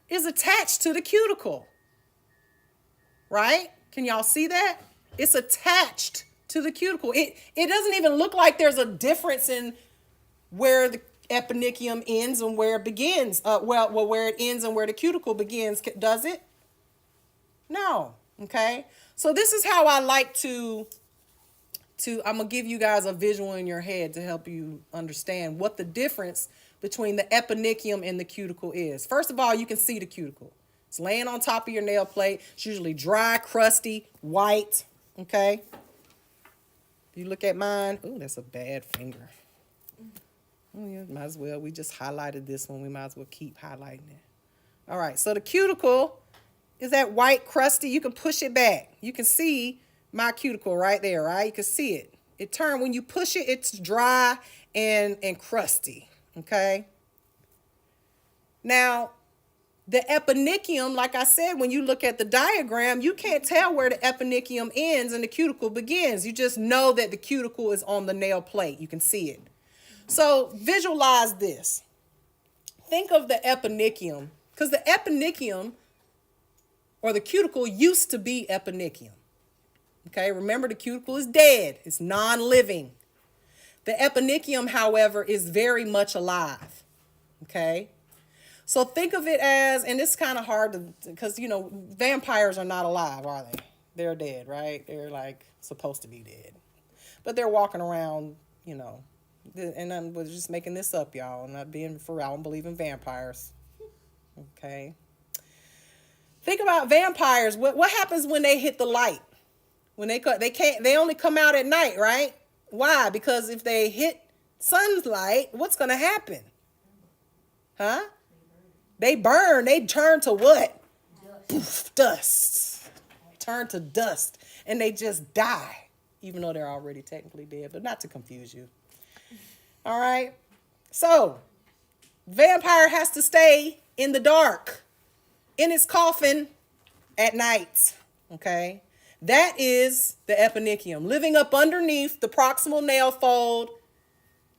is attached to the cuticle. Right? Can y'all see that? It's attached to the cuticle. It doesn't even look like there's a difference in where the eponychium ends and where it begins. Where it ends and where the cuticle begins, does it? No, okay? So this is how I like to I'm going to give you guys a visual in your head to help you understand what the difference between the eponychium and the cuticle is. First of all, you can see the cuticle. It's laying on top of your nail plate. It's usually dry, crusty, white, okay? If you look at mine, ooh, that's a bad finger. Oh, yeah, might as well. We just highlighted this one. We might as well keep highlighting it. All right, so the cuticle is that white, crusty. You can push it back. You can see my cuticle right there, right? You can see it. When you push it, it's dry and crusty, okay? Now, the eponychium, like I said, when you look at the diagram, you can't tell where the eponychium ends and the cuticle begins. You just know that the cuticle is on the nail plate. You can see it. So visualize this. Think of the eponychium, because the eponychium or the cuticle used to be eponychium. Okay, remember the cuticle is dead. It's non-living. The eponychium, however, is very much alive. Okay, so think of it as, and it's kind of hard to, because, vampires are not alive, are they? They're dead, right? They're like supposed to be dead. But they're walking around, and I'm just making this up, y'all. I'm not being for real. I don't believe in vampires. Okay. Think about vampires. What happens when they hit the light? When they only come out at night, right? Why? Because if they hit sunlight, what's going to happen? Huh? They burn. They turn to what? Poof, dust. Turn to dust. And they just die, even though they're already technically dead, but not to confuse you. All right? So, vampire has to stay in the dark, in his coffin at night. Okay? That is the eponychium, living up underneath the proximal nail fold,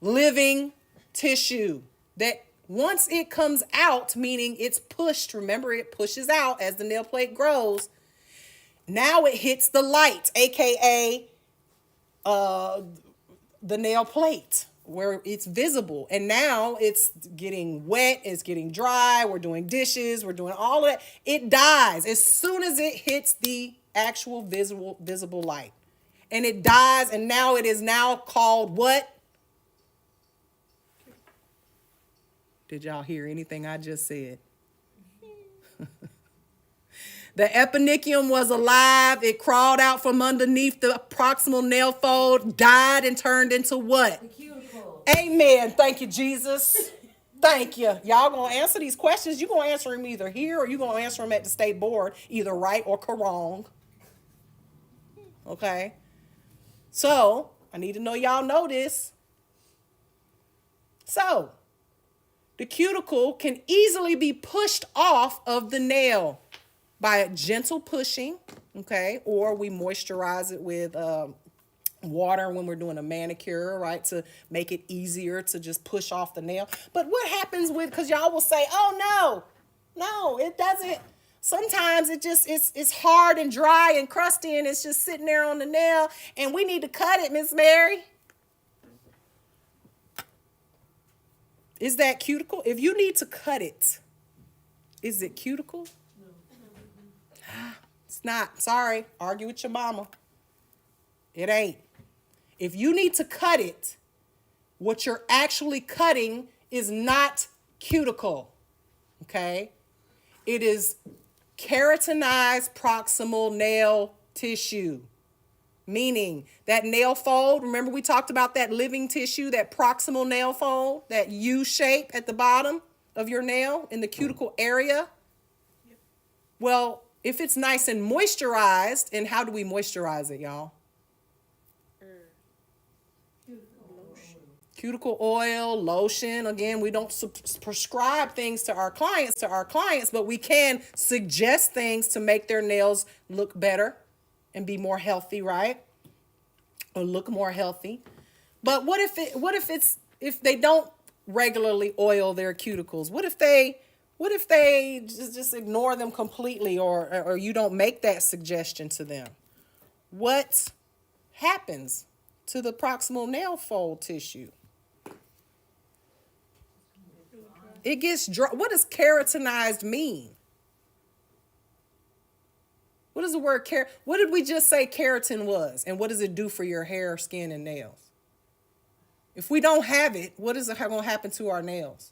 living tissue that once it comes out, meaning it's pushed, remember it pushes out as the nail plate grows, now it hits the light, aka the nail plate where it's visible. And now it's getting wet, it's getting dry, we're doing dishes, we're doing all of that. It dies as soon as it hits the actual visible light. And it dies, and now it is now called what? Did y'all hear anything I just said? The eponychium was alive. It crawled out from underneath the proximal nail fold, died, and turned into what? The cuticle. Amen. Thank you, Jesus. Thank you. Y'all gonna answer these questions. You're gonna answer them either here or you're gonna answer them at the state board, either right or wrong. Okay? So, I need to know y'all know this. So, the cuticle can easily be pushed off of the nail by a gentle pushing, okay? Or we moisturize it with water when we're doing a manicure, right? To make it easier to just push off the nail. But what happens with, because y'all will say, oh no, it doesn't. Sometimes it just, it's hard and dry and crusty and it's just sitting there on the nail and we need to cut it, Miss Mary. Is that cuticle? If you need to cut it, is it cuticle? It's not. Sorry. Argue with your mama. It ain't. If you need to cut it, what you're actually cutting is not cuticle. Okay? It is keratinized proximal nail tissue. Meaning that nail fold, remember we talked about that living tissue, that proximal nail fold, that U shape at the bottom of your nail in the cuticle area? Well, if it's nice and moisturized, and how do we moisturize it, y'all? Cuticle oil, lotion. Again, we don't prescribe things to our clients, but we can suggest things to make their nails look better and be more healthy, right? Or look more healthy. But what if they don't regularly oil their cuticles? What if they just ignore them completely, or you don't make that suggestion to them? What happens to the proximal nail fold tissue? It gets dry. What does keratinized mean? What is the word what did we just say keratin was? And what does it do for your hair, skin, and nails? If we don't have it, what is going to happen to our nails?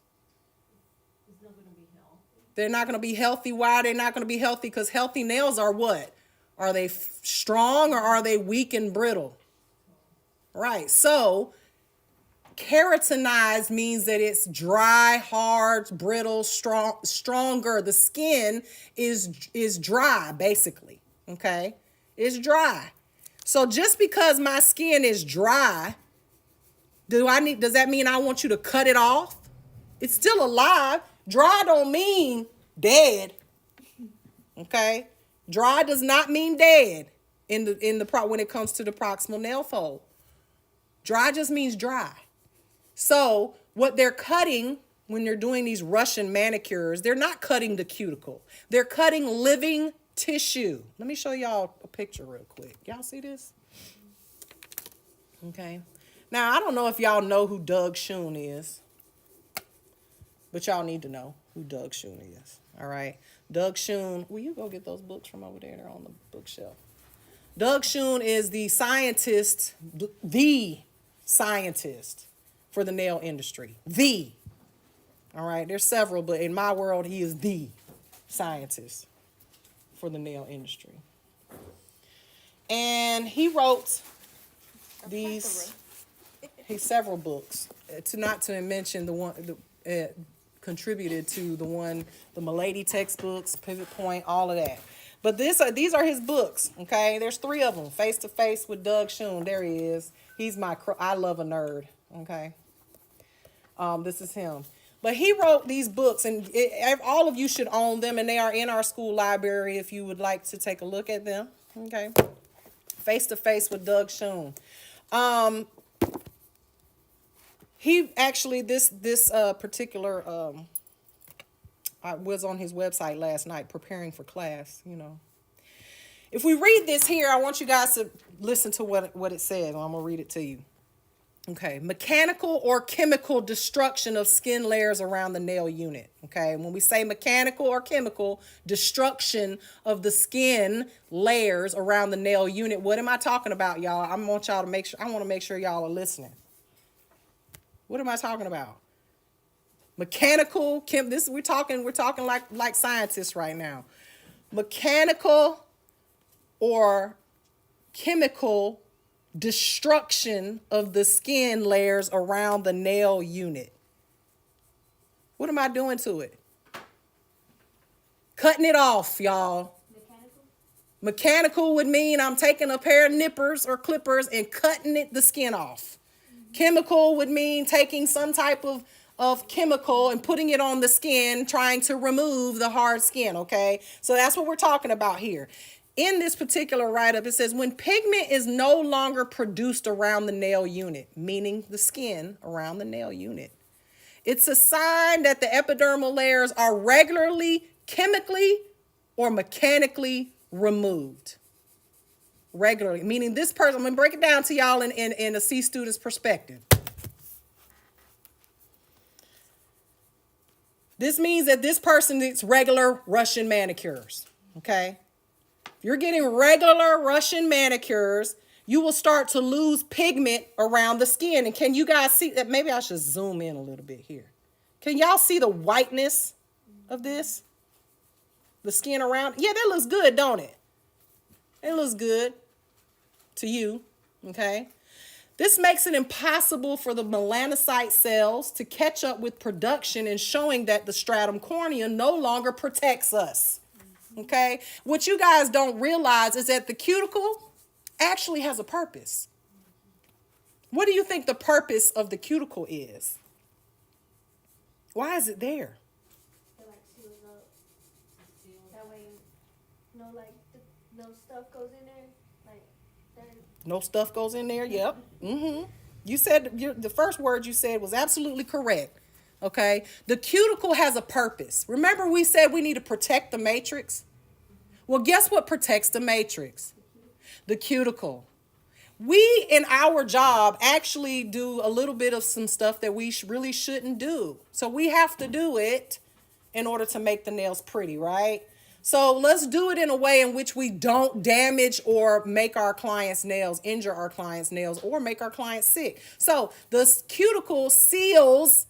It's not going to be healthy. They're not going to be healthy. Why are they not going to be healthy? Because healthy nails are what? Are they strong or are they weak and brittle? Right. So keratinized means that it's dry, hard, brittle, stronger. The skin is dry, basically. Okay? It's dry. So just because my skin is dry, does that mean I want you to cut it off? It's still alive. Dry don't mean dead. Okay? Dry does not mean dead when it comes to the proximal nail fold. Dry just means dry. So what they're cutting when they're doing these Russian manicures, they're not cutting the cuticle. They're cutting living tissue. Let me show y'all a picture real quick. Y'all see this? Okay. Now, I don't know if y'all know who Doug Schoon is, but y'all need to know who Doug Schoon is. All right. Doug Schoon, will you go get those books from over there? They're on the bookshelf. Doug Schoon is the scientist for the nail industry. All right, there's several, but in my world, he is the scientist for the nail industry. And he wrote several books, not to mention contributed to the Milady textbooks, Pivot Point, all of that. But these are his books, okay? There's 3 of them. Face to Face with Doug Schoon. There he is. He's I love a nerd, okay? This is him. But he wrote these books, and all of you should own them, and they are in our school library if you would like to take a look at them, okay? Face to Face with Doug Schoon. He actually, this particular, I was on his website last night preparing for class, you know. If we read this here, I want you guys to listen to what it says. I'm going to read it to you. Okay, mechanical or chemical destruction of skin layers around the nail unit. Okay, when we say mechanical or chemical destruction of the skin layers around the nail unit, what am I talking about, y'all? I want to make sure y'all are listening. What am I talking about? Mechanical, we're talking like scientists right now. Mechanical or chemical destruction of the skin layers around the nail unit. What am I doing to it? Cutting it off, y'all. Mechanical would mean I'm taking a pair of nippers or clippers and cutting the skin off. Chemical would mean taking some type of chemical and putting it on the skin, trying to remove the hard skin, okay? So that's what we're talking about here. In this particular write-up, it says when pigment is no longer produced around the nail unit, meaning the skin around the nail unit, it's a sign that the epidermal layers are regularly, chemically, or mechanically removed. Regularly, meaning this person, I'm going to break it down to y'all in a C student's perspective. This means that this person needs regular Russian manicures, okay? If you're getting regular Russian manicures, you will start to lose pigment around the skin. And can you guys see that? Maybe I should zoom in a little bit here. Can y'all see the whiteness of this? The skin around? Yeah, that looks good, don't it? It looks good to you, okay? This makes it impossible for the melanocyte cells to catch up with production and showing that the stratum corneum no longer protects us, okay? What you guys don't realize is that the cuticle actually has a purpose. What do you think the purpose of the cuticle is? Why is it there? It like seals up. That way, no stuff goes in there. Like, then. No stuff goes in there. Yep. You said the first word you said was absolutely correct. Okay. The cuticle has a purpose. Remember we said we need to protect the matrix? Well, guess what protects the matrix? The cuticle. We, in our job, actually do a little bit of some stuff that we really shouldn't do. So we have to do it in order to make the nails pretty, right? So let's do it in a way in which we don't damage or make our clients' nails, injure our clients' nails, or make our clients sick. So the cuticle seals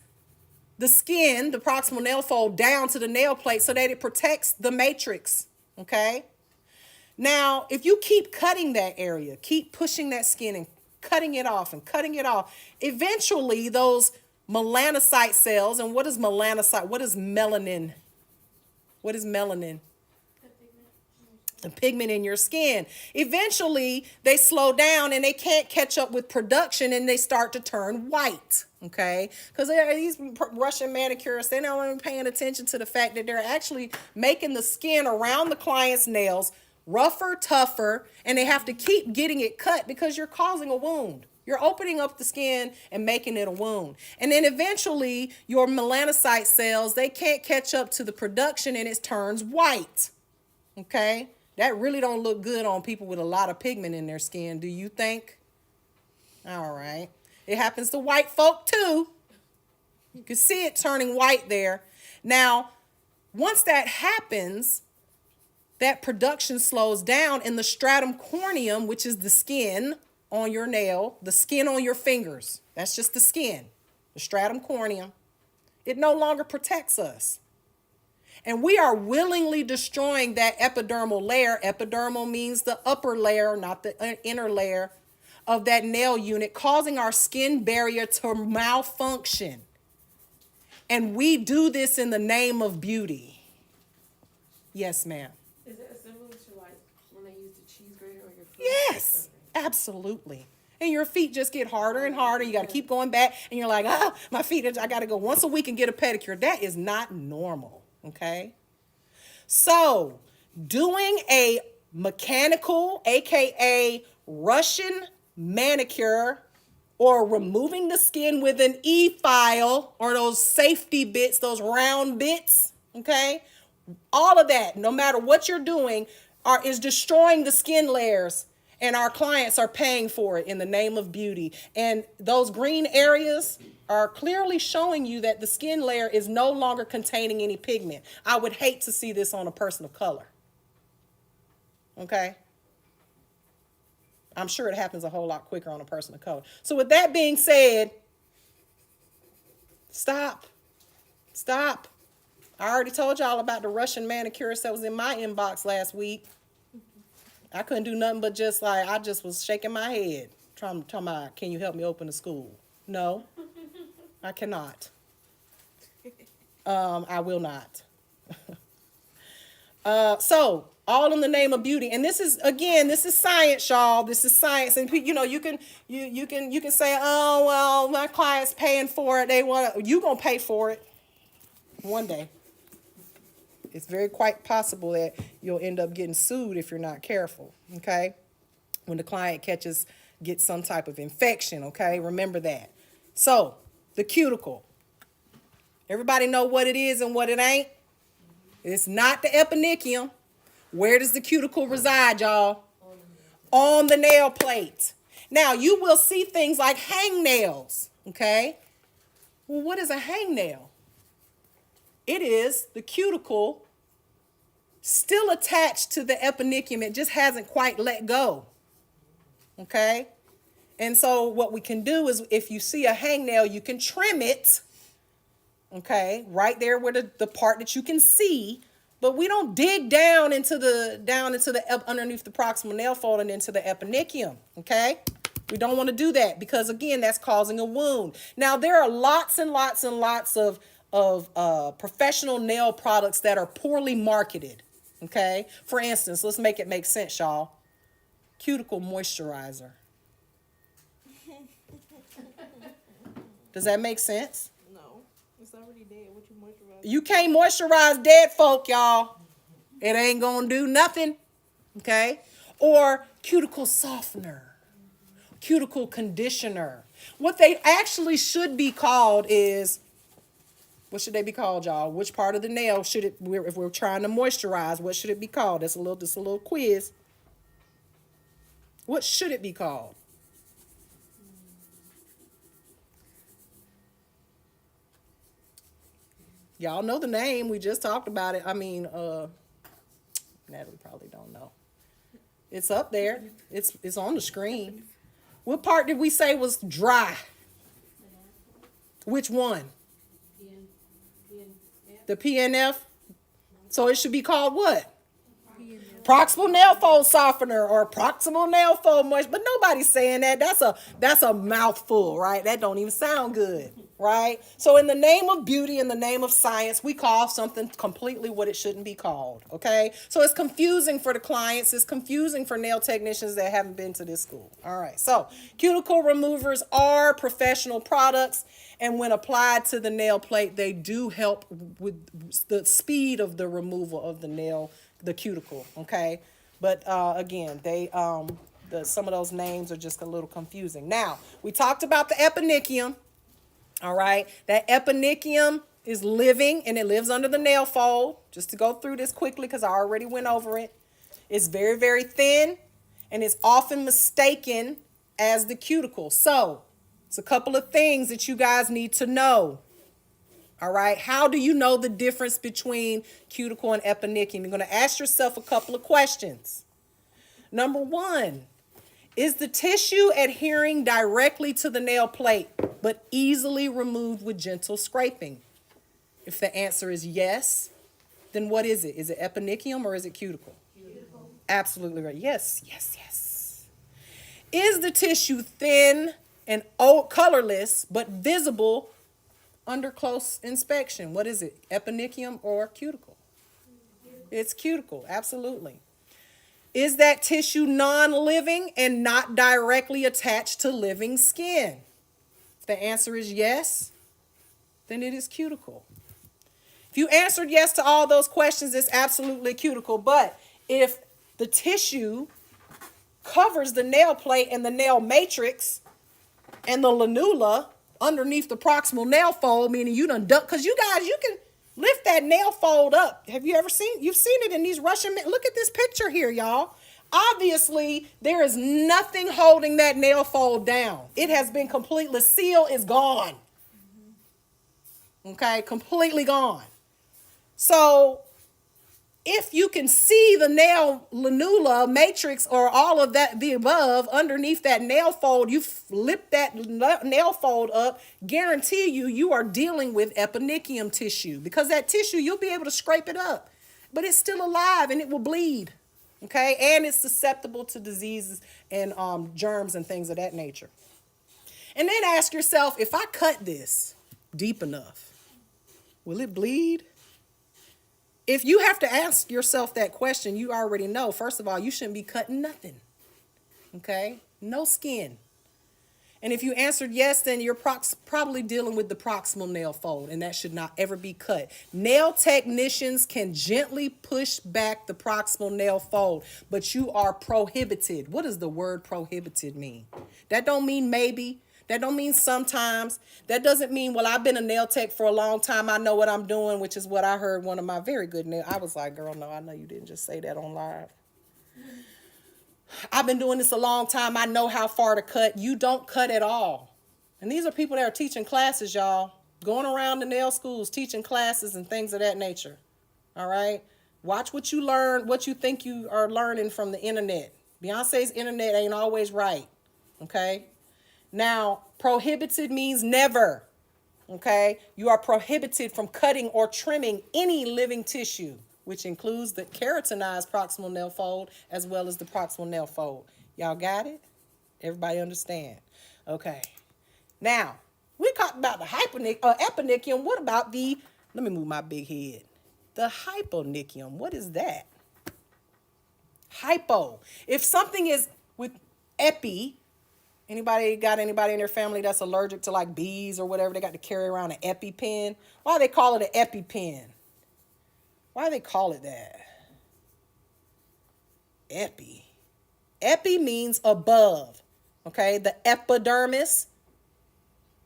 the skin, the proximal nail fold, down to the nail plate so that it protects the matrix, okay? Now, if you keep cutting that area, keep pushing that skin and cutting it off, eventually those melanocyte cells, and what is melanocyte? What is melanin? What is melanin? The pigment in your skin. Eventually, they slow down and they can't catch up with production and they start to turn white, okay? Because these Russian manicurists, they're not even paying attention to the fact that they're actually making the skin around the client's nails rougher, tougher, and they have to keep getting it cut because you're causing a wound. You're opening up the skin and making it a wound. And then eventually your melanocyte cells, they can't catch up to the production and it turns white. Okay? That really don't look good on people with a lot of pigment in their skin, do you think? All right. It happens to white folk too. You can see it turning white there. Now, once that happens, that production slows down and the stratum corneum, which is the skin on your nail, the skin on your fingers, that's just the skin, the stratum corneum, it no longer protects us. And we are willingly destroying that epidermal layer. Epidermal means the upper layer, not the inner layer of that nail unit, causing our skin barrier to malfunction. And we do this in the name of beauty. Yes, ma'am. Is that similar to like when they use the cheese grater on your foot? Yes, absolutely. And your feet just get harder and harder. You got to keep going back, and you're like, ah, my feet, I got to go once a week and get a pedicure. That is not normal, okay? So, doing a mechanical, aka Russian manicure, or removing the skin with an e-file, or those safety bits, those round bits, okay? All of that, no matter what you're doing, is destroying the skin layers, and our clients are paying for it in the name of beauty. And those green areas are clearly showing you that the skin layer is no longer containing any pigment. I would hate to see this on a person of color. Okay? I'm sure it happens a whole lot quicker on a person of color. So with that being said, stop. Stop. I already told y'all about the Russian manicurist that was in my inbox last week. I couldn't do nothing but I just was shaking my head, trying about, can you help me open a school? No, I cannot. I will not. So, all in the name of beauty. And this is science, y'all. This is science. And you know, you can say, oh, well, my client's paying for it. You gonna pay for it one day. It's very quite possible that you'll end up getting sued if you're not careful, okay? When the client gets some type of infection, okay? Remember that. So, the cuticle. Everybody know what it is and what it ain't? It's not the eponychium. Where does the cuticle reside, y'all? On the nail plate. Now, you will see things like hangnails, okay? Well, what is a hangnail? It is the cuticle still attached to the eponychium. It just hasn't quite let go. Okay? And so what we can do is if you see a hangnail, you can trim it. Okay? Right there where the part that you can see. But we don't dig down into the underneath the proximal nail fold and into the eponychium. Okay? We don't want to do that because, again, that's causing a wound. Now, there are lots and lots and lots of professional nail products that are poorly marketed, okay? For instance, let's make it make sense, y'all. Cuticle moisturizer. Does that make sense? No, it's already dead. What you moisturize? You can't moisturize dead folk, y'all. It ain't gonna do nothing, okay? Or cuticle softener, cuticle conditioner. What they actually should be called is, what should they be called, y'all? Which part of the nail should it, if we're trying to moisturize, what should it be called? That's a little quiz. What should it be called? Y'all know the name. We just talked about it. I mean, Natalie probably don't know. It's up there. It's on the screen. What part did we say was dry? Which one? The PNF. So it should be called what? Proximal nail fold softener or proximal nail fold moist. But nobody's saying that. That's a mouthful, right? That don't even sound good, right? So in the name of beauty, in the name of science, we call something completely what it shouldn't be called, okay? So it's confusing for the clients. It's confusing for nail technicians that haven't been to this school. All right, so cuticle removers are professional products, and when applied to the nail plate, they do help with the speed of the removal of the nail, the cuticle, okay? But again, some of those names are just a little confusing. Now, we talked about the eponychium, all right? That eponychium is living, and it lives under the nail fold. Just to go through this quickly because I already went over it. It's very, very thin, and it's often mistaken as the cuticle. So, it's a couple of things that you guys need to know. All right. How do you know the difference between cuticle and eponychium? You're going to ask yourself a couple of questions. Number one, is the tissue adhering directly to the nail plate, but easily removed with gentle scraping? If the answer is yes, then what is it? Is it eponychium or is it cuticle? Cuticle. Absolutely right. Yes, yes, yes. Is the tissue thin and colorless, but visible under close inspection? What is it? Eponychium or cuticle? It's cuticle, absolutely. Is that tissue non-living and not directly attached to living skin? If the answer is yes, then it is cuticle. If you answered yes to all those questions, it's absolutely cuticle. But if the tissue covers the nail plate and the nail matrix and the lanula underneath the proximal nail fold, meaning you done duck, because you guys, you can lift that nail fold up. Have you ever seen, you've seen it in these Russian men. Look at this picture here, y'all. Obviously, there is nothing holding that nail fold down. It has been completely, seal is gone. Okay, completely gone. So if you can see the nail lanula matrix or all of that, the above, underneath that nail fold, you flip that nail fold up, guarantee you are dealing with eponychium tissue, because that tissue, you'll be able to scrape it up, but it's still alive and it will bleed, okay? And it's susceptible to diseases and germs and things of that nature. And then ask yourself, if I cut this deep enough, will it bleed? If you have to ask yourself that question, you already know, first of all, you shouldn't be cutting nothing, okay? No skin. And if you answered yes, then you're probably dealing with the proximal nail fold, and that should not ever be cut. Nail technicians can gently push back the proximal nail fold, but you are prohibited. What does the word prohibited mean? That don't mean maybe. That don't mean sometimes. That doesn't mean, well, I've been a nail tech for a long time, I know what I'm doing, which is what I heard one of my very good nail. I was like, girl, no, I know you didn't just say that on live. I've been doing this a long time, I know how far to cut. You don't cut at all. And these are people that are teaching classes, y'all. Going around the nail schools, teaching classes and things of that nature. All right? Watch what you learn, what you think you are learning from the internet. Beyonce's internet ain't always right. Okay? Now, prohibited means never, okay? You are prohibited from cutting or trimming any living tissue, which includes the keratinized proximal nail fold as well as the proximal nail fold. Y'all got it? Everybody understand? Okay. Now, we talked about the eponychium. What about the, let me move my big head. The hyponychium, what is that? Hypo. If something is with epi, anybody in their family that's allergic to like bees or whatever, they got to carry around an EpiPen? Why do they call it an EpiPen? Why do they call it that? Epi. Epi means above, okay? The epidermis.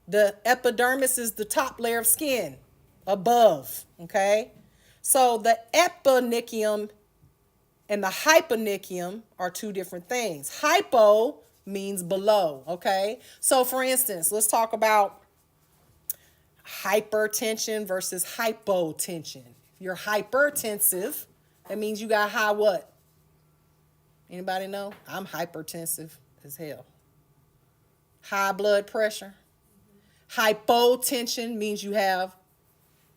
The epidermis is the top layer of skin, above, okay? So the eponychium and the hyponychium are two different things. Hypo means below, okay? So for instance, let's talk about hypertension versus hypotension. If you're hypertensive, that means you got high what? Anybody know? I'm hypertensive as hell. High blood pressure. Hypotension means you have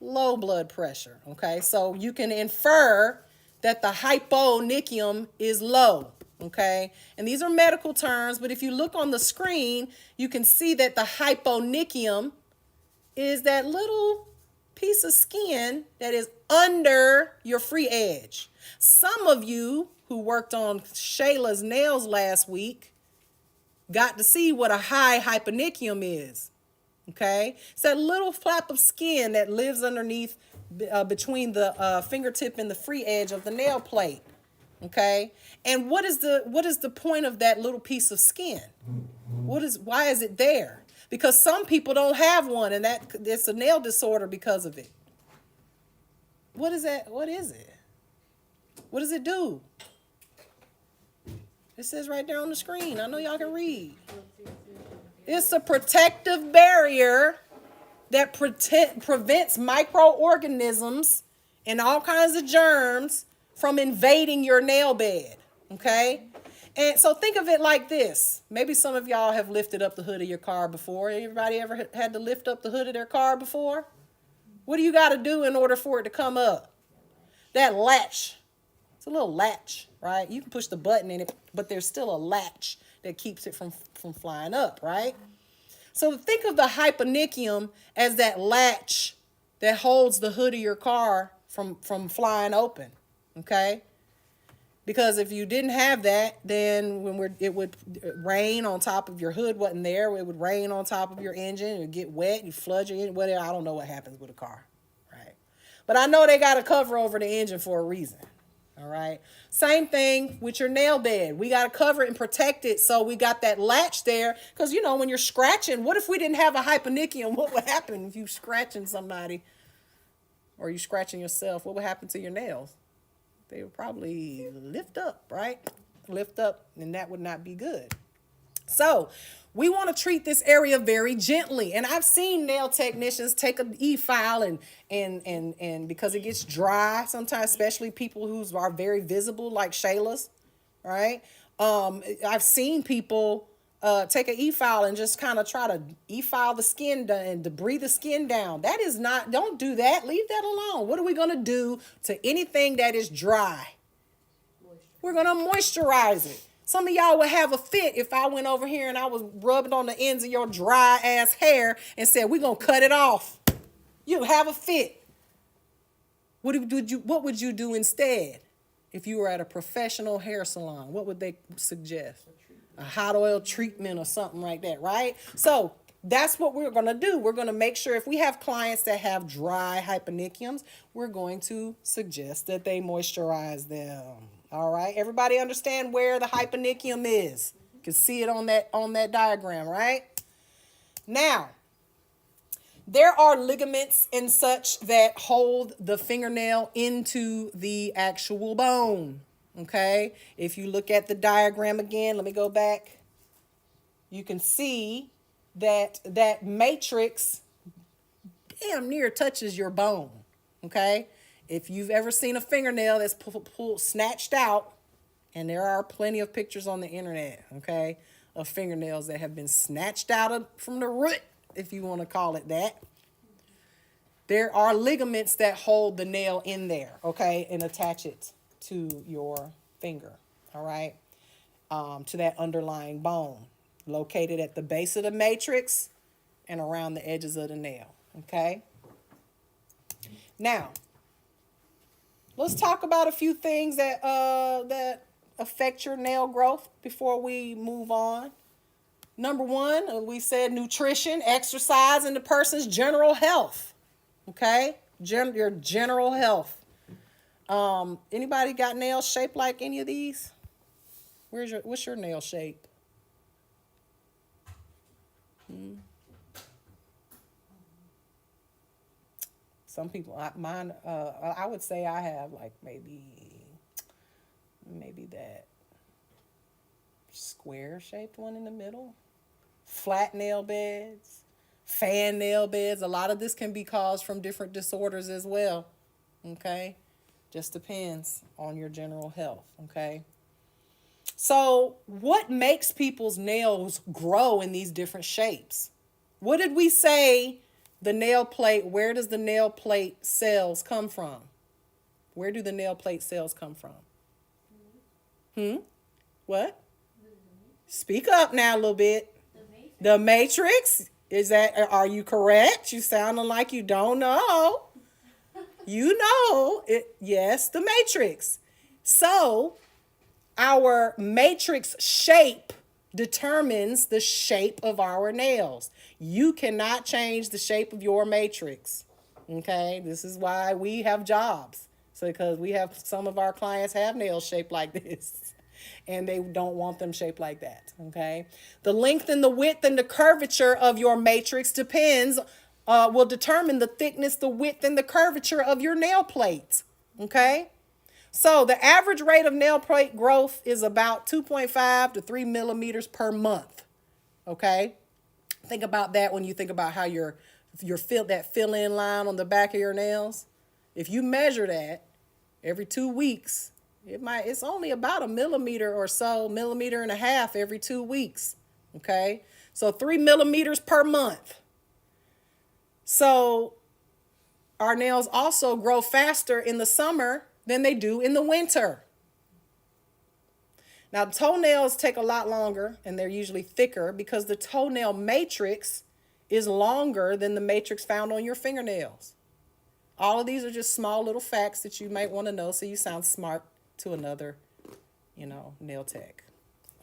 low blood pressure, okay? So you can infer that the hyponychium is low. Okay, and these are medical terms, but if you look on the screen, you can see that the hyponychium is that little piece of skin that is under your free edge. Some of you who worked on Shayla's nails last week got to see what a high hyponychium is. Okay, it's that little flap of skin that lives underneath between the fingertip and the free edge of the nail plate. Okay, and what is the point of that little piece of skin? Why is it there? Because some people don't have one, and that it's a nail disorder because of it. What is that? What is it? What does it do? It says right there on the screen. I know y'all can read. It's a protective barrier that prevents microorganisms and all kinds of germs from invading your nail bed, okay? And so think of it like this. Maybe some of y'all have lifted up the hood of your car before. Everybody ever had to lift up the hood of their car before? What do you got to do in order for it to come up? That latch. It's a little latch, right? You can push the button in it, but there's still a latch that keeps it from flying up, right? So think of the eponychium as that latch that holds the hood of your car from flying open, okay? Because if you didn't have that, then it would rain on top of your hood wasn't there. It would rain on top of your engine. It would get wet. You flood your engine, whatever. I don't know what happens with a car, right? But I know they got a cover over the engine for a reason, all right? Same thing with your nail bed. We got to cover it and protect it, so we got that latch there. Because, you know, when you're scratching, what if we didn't have a eponychium? What would happen if you scratching somebody or you scratching yourself? What would happen to your nails? They would probably lift up, right? Lift up, and that would not be good. So we want to treat this area very gently. And I've seen nail technicians take an e-file and because it gets dry sometimes, especially people who are very visible like Shayla's, right? I've seen people take an e-file and just kind of try to e-file the skin and debris the skin down. That is not, don't do that. Leave that alone. What are we going to do to anything that is dry? We're going to moisturize it. Some of y'all would have a fit if I went over here and I was rubbing on the ends of your dry ass hair and said, we're going to cut it off. You'd have a fit. What would you do instead? If you were at a professional hair salon, what would they suggest? A hot oil treatment or something like that, right? So that's what we're going to do. We're going to make sure if we have clients that have dry eponychiums, we're going to suggest that they moisturize them. All right. Everybody understand where the eponychium is? You can see it on that diagram, right? Now, there are ligaments and such that hold the fingernail into the actual bone. Okay. If you look at the diagram again, let me go back. You can see that matrix damn near touches your bone. Okay. If you've ever seen a fingernail that's snatched out, and there are plenty of pictures on the internet, okay, of fingernails that have been snatched out from the root, if you want to call it that. There are ligaments that hold the nail in there, okay, and attach it to your finger, all right, to that underlying bone, located at the base of the matrix and around the edges of the nail, okay? Now, let's talk about a few things that affect your nail growth before we move on. Number one, we said nutrition, exercise, and the person's general health. Okay? Your general health. Anybody got nails shaped like any of these? What's your nail shape? Some people, mine, I would say I have like maybe that square shaped one in the middle. Flat nail beds, fan nail beds. A lot of this can be caused from different disorders as well. Okay? Just depends on your general health. Okay? So what makes people's nails grow in these different shapes? What did we say? The nail plate, where does the nail plate cells come from? Where do the nail plate cells come from? What? Speak up now a little bit. The matrix? Are you correct? You sounding like you don't know. You know it. Yes, the matrix. So our matrix shape determines the shape of our nails. You cannot change the shape of your matrix. Okay, this is why we have jobs. So because we have some of our clients have nails shaped like this and they don't want them shaped like that. Okay, the length and the width and the curvature of your matrix will determine the thickness, the width, and the curvature of your nail plate. Okay. So the average rate of nail plate growth is about 2.5 to 3 millimeters per month. Okay. Think about that when you think about how that fill-in line on the back of your nails. If you measure that every 2 weeks, it's only about a millimeter or so, millimeter and a half every 2 weeks. Okay. So 3 millimeters per month. So our nails also grow faster in the summer than they do in the winter. Now, toenails take a lot longer, and they're usually thicker because the toenail matrix is longer than the matrix found on your fingernails. All of these are just small little facts that you might want to know so you sound smart to another, nail tech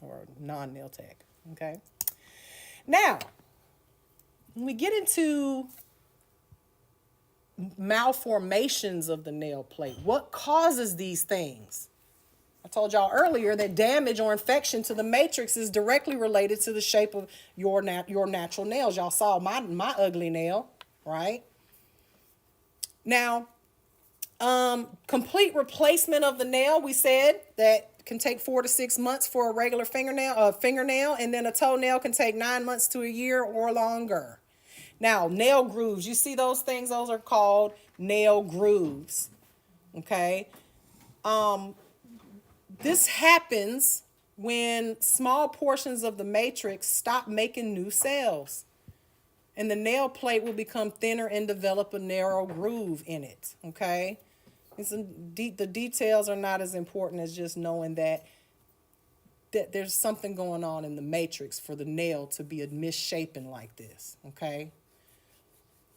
or non-nail tech, okay? Now, when we get into malformations of the nail plate, what causes these things? I told y'all earlier that damage or infection to the matrix is directly related to the shape of your natural nails. Y'all saw my ugly nail, right? Now, complete replacement of the nail, we said that can take 4 to 6 months for a regular fingernail, and then a toenail can take 9 months to a year or longer. Now, nail grooves, you see those things? Those are called nail grooves, okay? This happens when small portions of the matrix stop making new cells, and the nail plate will become thinner and develop a narrow groove in it, okay? The details are not as important as just knowing that there's something going on in the matrix for the nail to be misshapen like this, okay?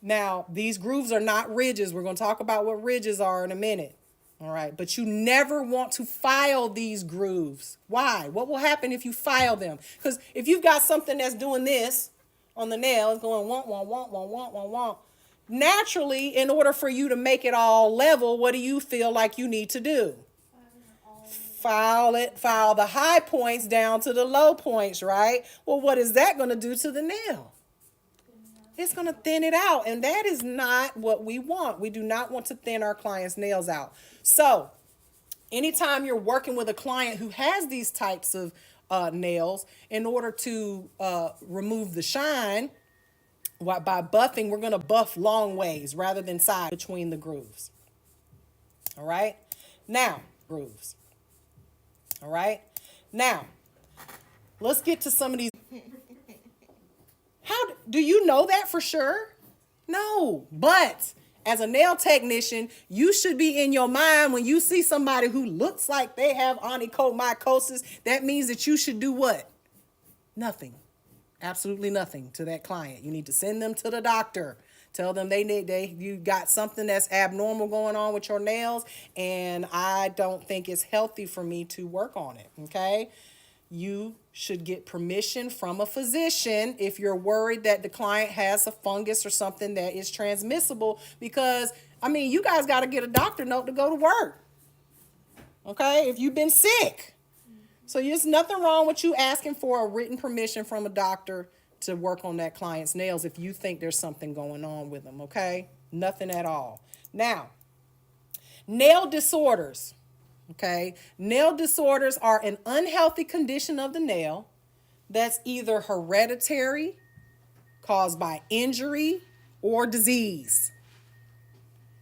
Now, these grooves are not ridges. We're going to talk about what ridges are in a minute, all right? But you never want to file these grooves. Why? What will happen if you file them? Because if you've got something that's doing this on the nail, it's going womp, womp, womp, womp, womp, womp, womp. Naturally, in order for you to make it all level, what do you feel like you need to do? File the high points down to the low points, right? Well, what is that going to do to the nail? It's going to thin it out, and that is not what we want. We do not want to thin our clients' nails out. So, anytime you're working with a client who has these types of nails, in order to remove the shine, by buffing, we're going to buff long ways rather than side between the grooves. All right? Now, grooves. All right? Now, let's get to some of these. How do you know that for sure? No, but as a nail technician, you should be in your mind when you see somebody who looks like they have onychomycosis. That means that you should do what? Nothing. Absolutely nothing to that client. You need to send them to the doctor. Tell them you got something that's abnormal going on with your nails, and I don't think it's healthy for me to work on it, okay? You should get permission from a physician if you're worried that the client has a fungus or something that is transmissible, because, you guys got to get a doctor note to go to work, okay, if you've been sick. So there's nothing wrong with you asking for a written permission from a doctor to work on that client's nails if you think there's something going on with them, okay? Nothing at all. Now, nail disorders, okay? Nail disorders are an unhealthy condition of the nail that's either hereditary, caused by injury, or disease.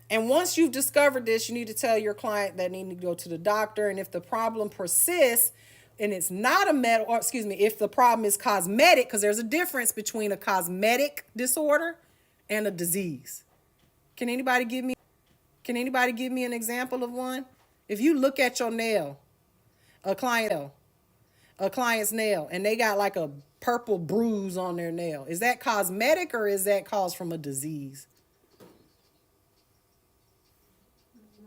And once you've discovered this, you need to tell your client that they need to go to the doctor, and if the problem persists, and it's not if the problem is cosmetic, because there's a difference between a cosmetic disorder and a disease. Can anybody give me an example of one? If you look at your nail, a client's nail, and they got like a purple bruise on their nail, is that cosmetic or is that caused from a disease?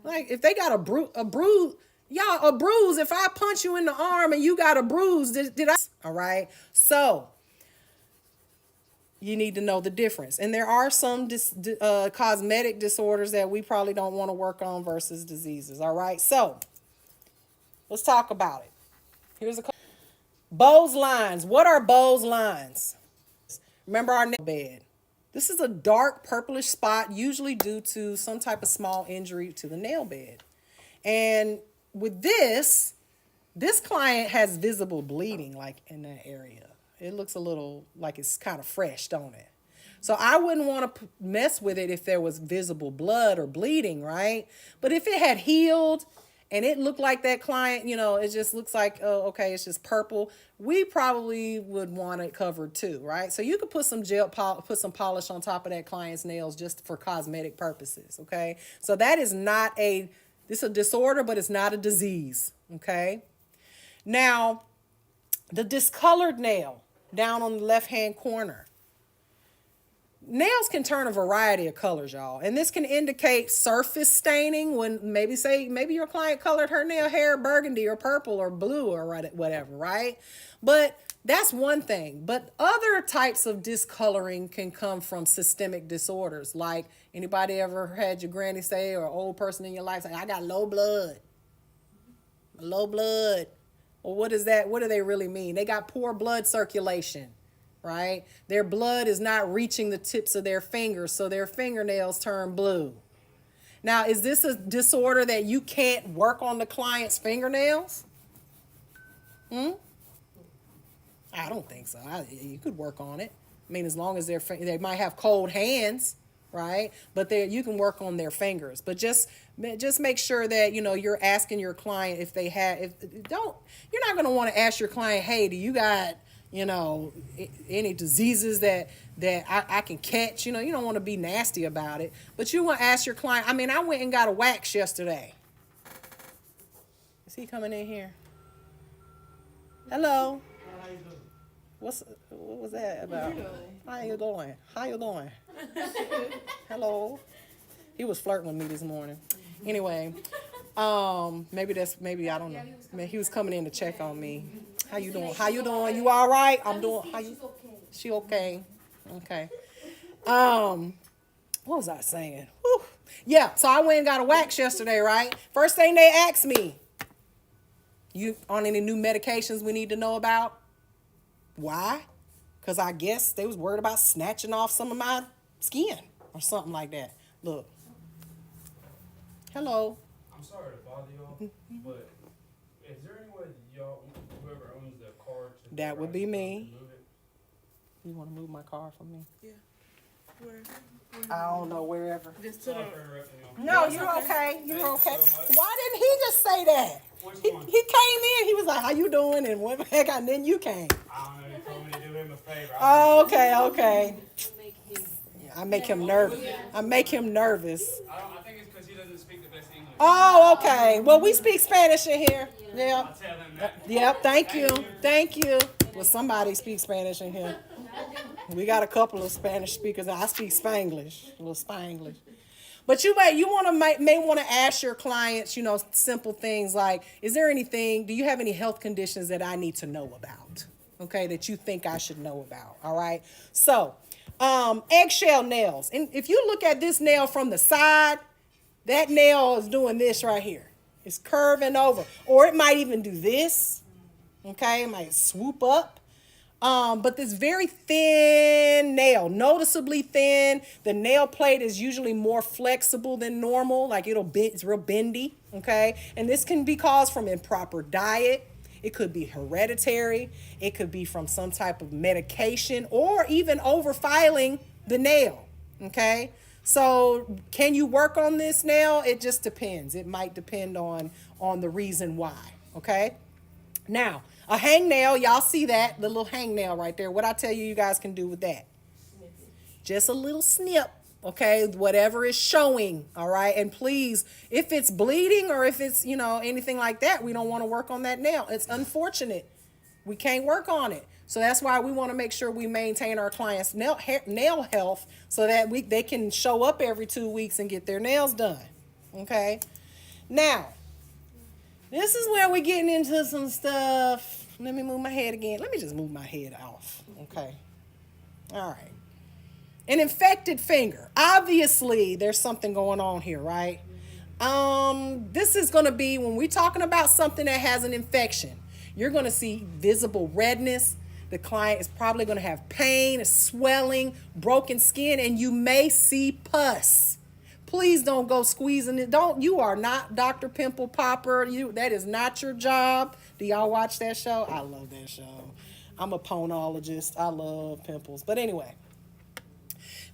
Like if they got a bruise, y'all, a bruise, if I punch you in the arm and you got a bruise, did I? All right. So you need to know the difference. And there are some cosmetic disorders that we probably don't want to work on versus diseases. All right. So let's talk about it. Here's Bowes lines. What are Bowes lines? Remember our nail bed. This is a dark purplish spot, usually due to some type of small injury to the nail bed. And with this client has visible bleeding like in that area. It looks a little like it's kind of fresh, don't it? So I wouldn't want to mess with it if there was visible blood or bleeding, right? But if it had healed and it looked like that client, it just looks like, oh, okay, it's just purple, we probably would want it covered too, right? So you could put some put some polish on top of that client's nails just for cosmetic purposes, okay? So that is not this is a disorder, but it's not a disease, okay? Now, the discolored nail down on the left-hand corner. Nails can turn a variety of colors, y'all. And this can indicate surface staining when maybe your client colored her nail hair burgundy or purple or blue or whatever, right? But that's one thing. But other types of discoloring can come from systemic disorders. Like, anybody ever had your granny say, or an old person in your life say, I got low blood. Low blood. Well, what is that? What do they really mean? They got poor blood circulation. Right? Their blood is not reaching the tips of their fingers, so their fingernails turn blue. Now, is this a disorder that you can't work on the client's fingernails? I don't think so. You could work on it. I mean, as long as they might have cold hands, right? But you can work on their fingers. But just make sure that, you're asking your client if they have, you're not going to want to ask your client, hey, do you got, any diseases that I can catch. You don't want to be nasty about it, but you want to ask your client. I mean, I went and got a wax yesterday. Is he coming in here? Hello. How you doing? What was that about? How you doing? How you doing? Hello. He was flirting with me this morning. Anyway, maybe I don't know. Man, he was coming in to check on me. How you doing? How you doing? You all right? I'm doing. How you? She okay? Okay. What was I saying? Whew. Yeah. So I went and got a wax yesterday, right? First thing they asked me, you on any new medications we need to know about? Why? Because I guess they was worried about snatching off some of my skin or something like that. Look. Hello. I'm sorry to bother y'all, but is there any way that y'all, whoever owns the car, to That would be me. move it? You want to move my car for me? Yeah. Where? I don't know, wherever. Just to Sorry the. for interrupting y'all. No, you're okay. You're Thank you okay. so much. Why didn't he just say that? Which He one? came in. He was like, "How you doing?" And what the heck? And then you came. I don't know, they told me to do him a favor. Oh, okay. Make him. I make him nervous. I make him nervous. I think it's because he doesn't speak the best English. Oh, okay. Well, we speak Spanish in here. Yeah. I'll tell him that. Yep. Thank you. Thank you. Well, somebody speaks Spanish in here. We got a couple of Spanish speakers. I speak Spanglish, a little Spanglish. But you may want to ask your clients, simple things like, do you have any health conditions that I need to know about? Okay, that you think I should know about. All right. So, eggshell nails. And if you look at this nail from the side, that nail is doing this right here. It's curving over. Or it might even do this. Okay, it might swoop up. But this very thin nail, noticeably thin. The nail plate is usually more flexible than normal, like it's real bendy, okay? And this can be caused from improper diet. It could be hereditary. It could be from some type of medication or even overfiling the nail, okay? So can you work on this nail? It just depends. It might depend on the reason why, okay? Now, a hangnail, y'all see that, the little hangnail right there. What I tell you, you guys can do with that. Just a little snip, okay? Whatever is showing, all right? And please, if it's bleeding or if it's, anything like that, we don't want to work on that nail. It's unfortunate. We can't work on it. So that's why we want to make sure we maintain our clients' nail health so that they can show up every 2 weeks and get their nails done, okay? Now, this is where we're getting into some stuff. Let me move my head again. Let me just move my head off. Okay. All right. An infected finger. Obviously, there's something going on here, right? This is going to be, when we're talking about something that has an infection, you're going to see visible redness. The client is probably going to have pain, swelling, broken skin, and you may see pus. Please don't go squeezing it. You are not Dr. Pimple Popper. That is not your job. Do y'all watch that show? I love that show. I'm a ponologist. I love pimples. But anyway,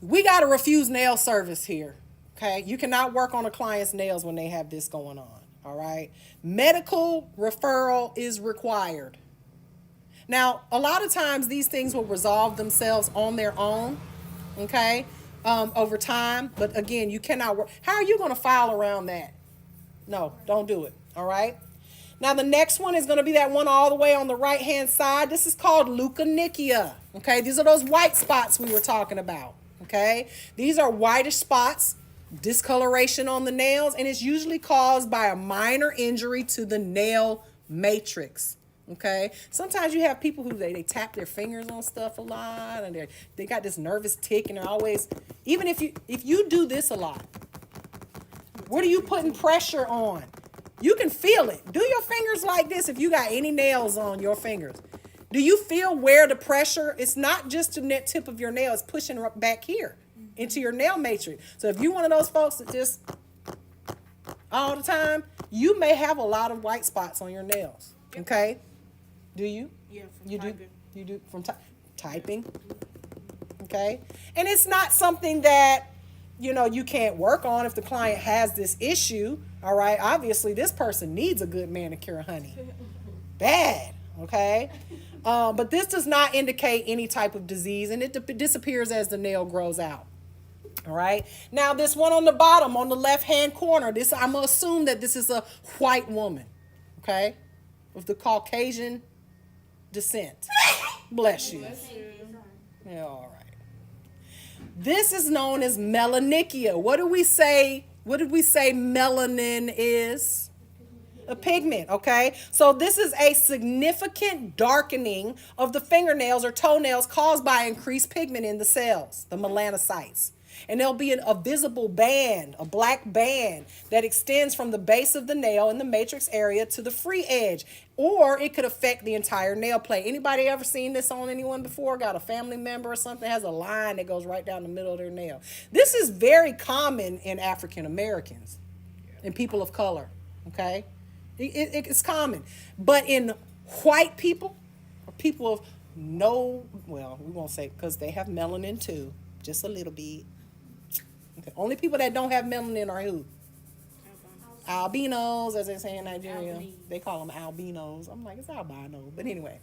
we got to refuse nail service here. Okay? You cannot work on a client's nails when they have this going on. All right? Medical referral is required. Now, a lot of times these things will resolve themselves on their own. Okay? Over time, but again, you cannot work. How are you going to file around that? No, don't do it. All right. Now the next one is going to be that one all the way on the right-hand side. This is called leukonychia. Okay, these are those white spots we were talking about. Okay, these are whitish spots, discoloration on the nails, and it's usually caused by a minor injury to the nail matrix. Okay, sometimes you have people who they tap their fingers on stuff a lot, and they got this nervous tick, and they're always, even if you do this a lot, what are you putting pressure on? You can feel it. Do your fingers like this if you got any nails on your fingers. Do you feel where the pressure? It's not just the tip of your nail, it's pushing back here into your nail matrix. So if you're one of those folks that just all the time, you may have a lot of white spots on your nails. Okay? Do you? Yeah, from You typing. do? You do from typing? Okay? And it's not something that, you can't work on if the client has this issue. All right? Obviously, this person needs a good manicure, honey. Bad. Okay? But this does not indicate any type of disease, and it disappears as the nail grows out. All right? Now, this one on the bottom, on the left-hand corner, I'm going to assume that this is a white woman. Okay? With the Caucasian descent. Bless you. Yeah, all right. This is known as melanychia. What did we say melanin is? A pigment, okay? So this is a significant darkening of the fingernails or toenails caused by increased pigment in the cells, the melanocytes. And there'll be a visible band, a black band that extends from the base of the nail in the matrix area to the free edge. Or it could affect the entire nail plate. Anybody ever seen this on anyone before? Got a family member or something? Has a line that goes right down the middle of their nail. This is very common in African Americans and people of color, okay? It's common. But in white people, or people of we won't say because they have melanin too, just a little bit. Okay. Only people that don't have melanin are who? Albinos, as they say in Nigeria. They call them albinos. I'm like, it's albino. But anyway.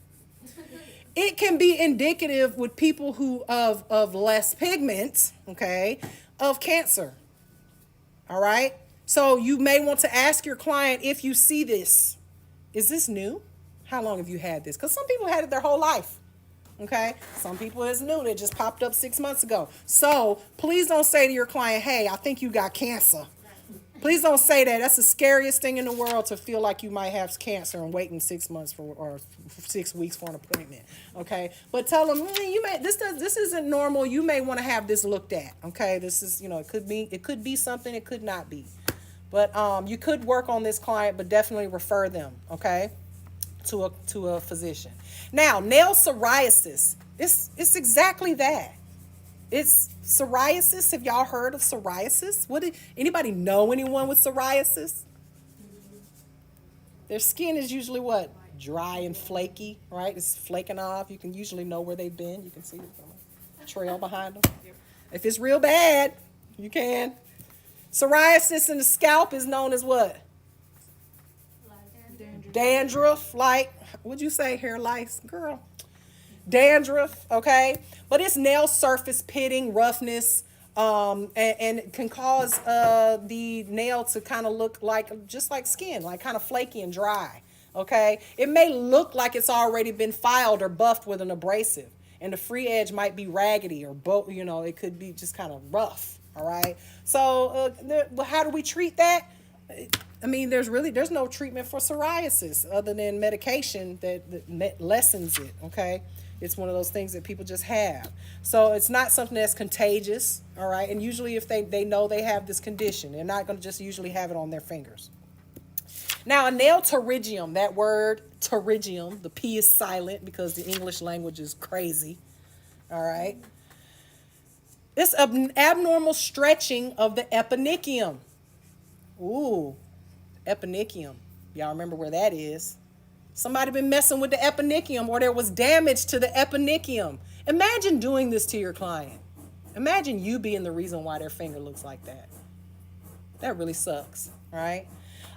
It can be indicative with people who of less pigment, okay, of cancer. All right? So you may want to ask your client if you see this. Is this new? How long have you had this? Because some people had it their whole life. Okay? Some people it's new. It just popped up 6 months ago. So please don't say to your client, hey, I think you got cancer. Please don't say that. That's the scariest thing in the world, to feel like you might have cancer and waiting 6 months or 6 weeks for an appointment. Okay? But tell them, this isn't normal. You may want to have this looked at. Okay? This is, it could be something, it could not be. But you could work on this client, but definitely refer them, okay, to a physician. Now, nail psoriasis. It's exactly that. It's psoriasis. Have y'all heard of psoriasis? Anybody know anyone with psoriasis? Their skin is usually what? Dry and flaky, right? It's flaking off. You can usually know where they've been. You can see the trail behind them. If it's real bad, you can. Psoriasis in the scalp is known as what? Dandruff, like, what'd you say, hair lice? Girl. Dandruff, okay? But it's nail surface pitting, roughness, and it can cause the nail to kind of look just like skin, like kind of flaky and dry, okay? It may look like it's already been filed or buffed with an abrasive, and the free edge might be raggedy or, it could be just kind of rough. All right. So how do we treat that? I mean, there's no treatment for psoriasis other than medication that lessens it. Okay. It's one of those things that people just have. So it's not something that's contagious. All right. And usually if they know they have this condition, they're not going to just usually have it on their fingers. Now, a nail pterygium, that word pterygium, the P is silent because the English language is crazy. All right. It's an abnormal stretching of the eponychium. Ooh, eponychium. Y'all remember where that is. Somebody been messing with the eponychium, or there was damage to the eponychium. Imagine doing this to your client. Imagine you being the reason why their finger looks like that. That really sucks, right?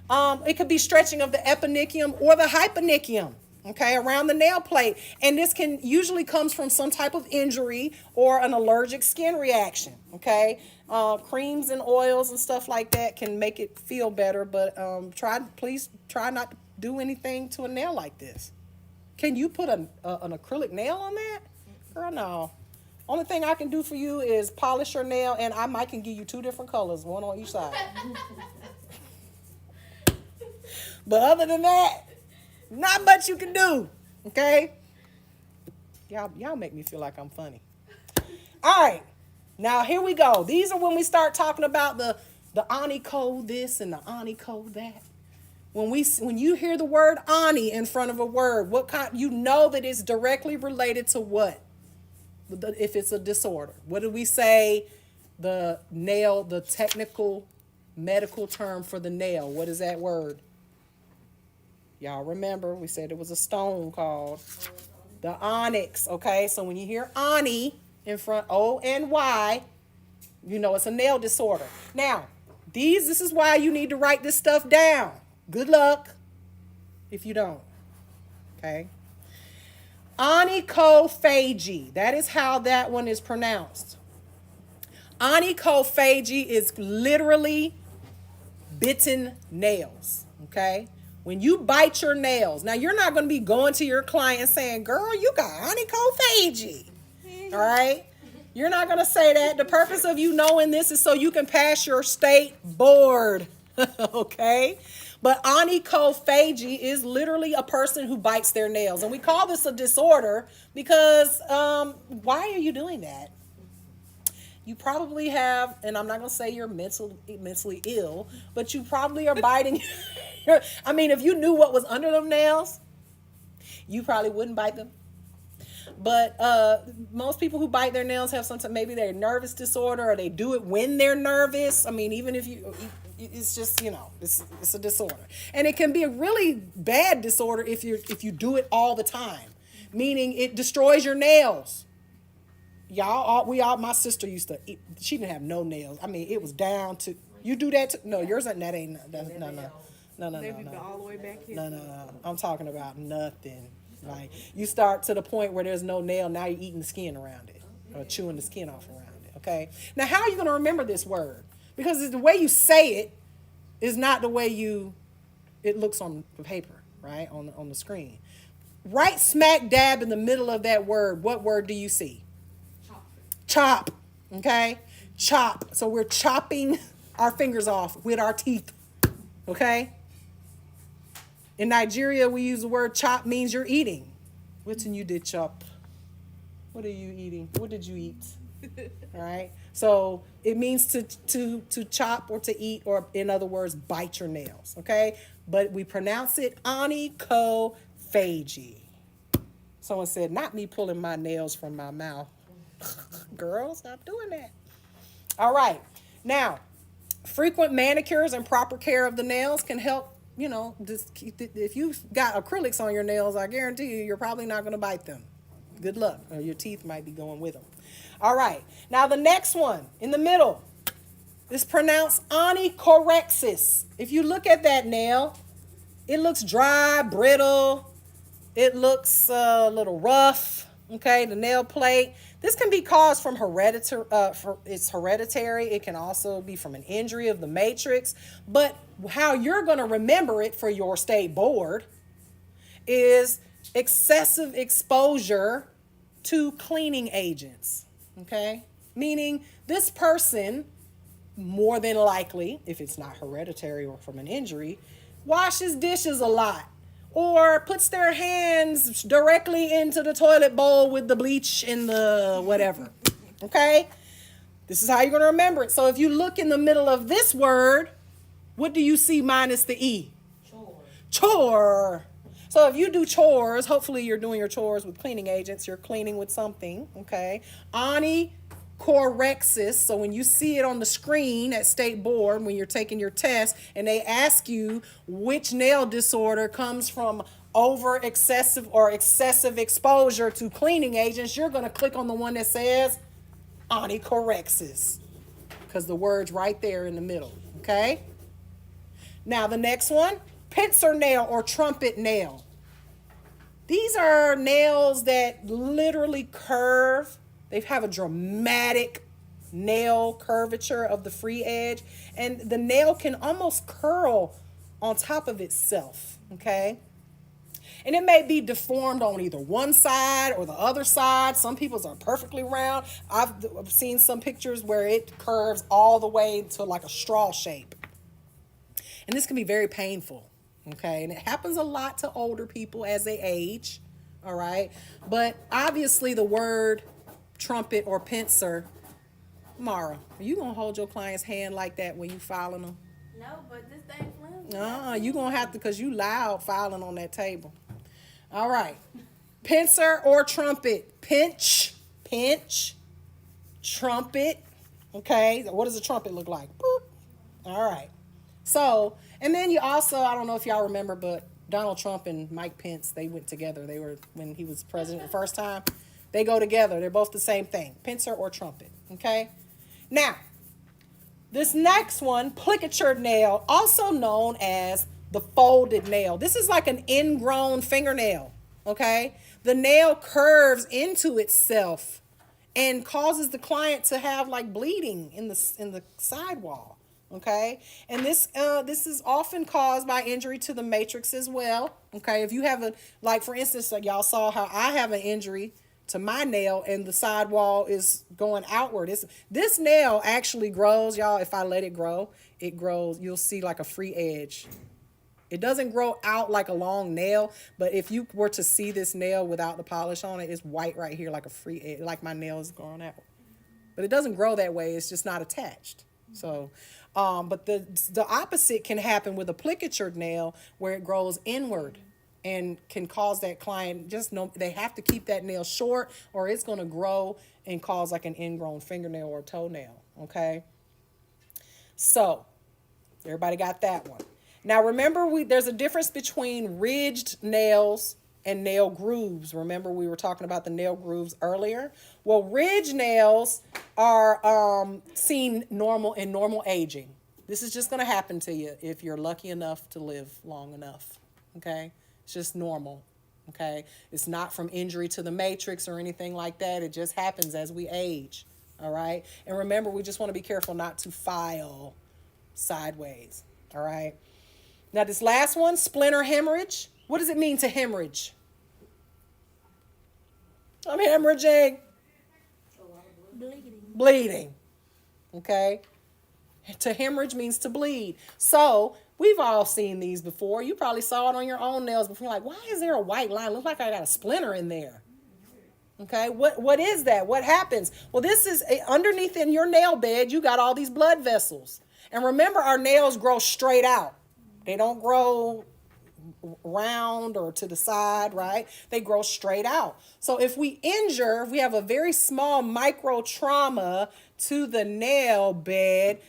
It could be stretching of the eponychium or the hyponychium. Okay, around the nail plate. And this can usually comes from some type of injury or an allergic skin reaction. Okay, creams and oils and stuff like that can make it feel better, but please try not to do anything to a nail like this. Can you put an acrylic nail on that? Girl, no. Only thing I can do for you is polish your nail, and I might can give you 2 different colors, one on each side. But other than that, not much you can do. Okay? Y'all make me feel like I'm funny. All right. Now here we go. These are when we start talking about the onyco this and the onyco that. When you hear the word oni in front of a word, what kind, you know that it's directly related to what? If it's a disorder. What do we say the technical medical term for the nail? What is that word? Y'all remember we said it was a stone called the onyx. Okay, so when you hear oni in front, O-N-Y, you know it's a nail disorder. Now, this is why you need to write this stuff down. Good luck if you don't. Okay. Onychophagy. That is how that one is pronounced. Onychophagy is literally bitten nails. Okay. When you bite your nails, now you're not going to be going to your client and saying, girl, you got onychophagy. All right. You're not going to say that. The purpose of you knowing this is so you can pass your state board. Okay. But onychophagy is literally a person who bites their nails. And we call this a disorder because why are you doing that? You probably have, and I'm not going to say you're mentally ill, but you probably are biting. I mean, if you knew what was under them nails, you probably wouldn't bite them. But most people who bite their nails have something, maybe they're nervous disorder or they do it when they're nervous. I mean, even if it's just, it's a disorder. And it can be a really bad disorder if you do it all the time, meaning it destroys your nails. My sister used to eat, she didn't have no nails. I mean, it was down to, you do that too? No, yours ain't, that ain't, no. Maybe go all the way back here. No. I'm talking about nothing. Like, you start to the point where there's no nail, now you're eating the skin around it, or chewing the skin off around it, okay? Now, how are you going to remember this word? Because the way you say it is not the way it looks on the paper, right, on the screen. Right smack dab in the middle of that word, what word do you see? Chop, okay? Chop. So we're chopping our fingers off with our teeth, okay? In Nigeria, we use the word chop means you're eating. What's in you did chop? What are you eating? What did you eat? All right. So it means to chop or to eat, or in other words, bite your nails. Okay. But we pronounce it onychophagy. Someone said, not me pulling my nails from my mouth. Girl, stop doing that. All right. Now, frequent manicures and proper care of the nails can help. If you've got acrylics on your nails, I guarantee you're probably not going to bite them. Good luck. Or your teeth might be going with them. All right. Now, the next one in the middle is pronounced onychorexis. If you look at that nail, it looks dry, brittle. It looks a little rough. Okay, the nail plate. This can be caused from it's hereditary. It can also be from an injury of the matrix. But how you're going to remember it for your state board is excessive exposure to cleaning agents. Okay, meaning this person, more than likely, if it's not hereditary or from an injury, washes dishes a lot. Or puts their hands directly into the toilet bowl with the bleach and the whatever. Okay? This is how you're going to remember it. So if you look in the middle of this word, what do you see minus the E? Chore. So if you do chores, hopefully you're doing your chores with cleaning agents. You're cleaning with something. Okay? Onychorexis. So when you see it on the screen at State Board, when you're taking your test, and they ask you which nail disorder comes from excessive exposure to cleaning agents, you're going to click on the one that says onychorexis, because the word's right there in the middle. Okay? Now the next one, pincer nail or trumpet nail. These are nails that literally curve. They have a dramatic nail curvature of the free edge, and the nail can almost curl on top of itself, okay? And it may be deformed on either one side or the other side. Some people's are perfectly round. I've seen some pictures where it curves all the way to like a straw shape. And this can be very painful, okay? And it happens a lot to older people as they age, all right? But obviously the word trumpet or pincer, Mara, are you going to hold your client's hand like that when you filing them? No, but this thing flimsy. You going to have to, because you loud filing on that table. All right. Pincer or trumpet. Pinch, trumpet. Okay. What does a trumpet look like? Boop. All right. So, and then you also, I don't know if y'all remember, but Donald Trump and Mike Pence, they went together. They were, when he was president the first time, they go together. They're both the same thing. Pincer or trumpet. Okay. Now, this next one, plicature nail, also known as the folded nail. This is like an ingrown fingernail, okay? The nail curves into itself and causes the client to have like bleeding in the sidewall, okay? And this is often caused by injury to the matrix as well, okay? If you have a, like for instance, like y'all saw how I have an injury to my nail and the sidewall is going outward. This nail actually grows, y'all. If I let it grow, it grows. You'll see like a free edge. It doesn't grow out like a long nail, but if you were to see this nail without the polish on it, it's white right here like a free edge, like my nail is growing out. But it doesn't grow that way. It's just not attached. So, but the opposite can happen with a plicatured nail where it grows inward. And can cause that client, just know they have to keep that nail short or it's going to grow and cause like an ingrown fingernail or toenail, okay? So, everybody got that one. Now, remember, there's a difference between ridged nails and nail grooves. Remember, we were talking about the nail grooves earlier? Well, ridged nails are seen in normal aging. This is just going to happen to you if you're lucky enough to live long enough, okay? It's just normal, okay? It's not from injury to the matrix or anything like that. It just happens as we age, all right? And remember, we just want to be careful not to file sideways, all right? Now, this last one, splinter hemorrhage. What does it mean to hemorrhage? I'm hemorrhaging. Bleeding, okay? To hemorrhage means to bleed. So, we've all seen these before. You probably saw it on your own nails before. You're like, why is there a white line? Looks like I got a splinter in there. Okay, what is that? What happens? Well, this is underneath in your nail bed, you got all these blood vessels. And remember, our nails grow straight out. They don't grow round or to the side, right? They grow straight out. So if we have a very small micro trauma to the nail bed,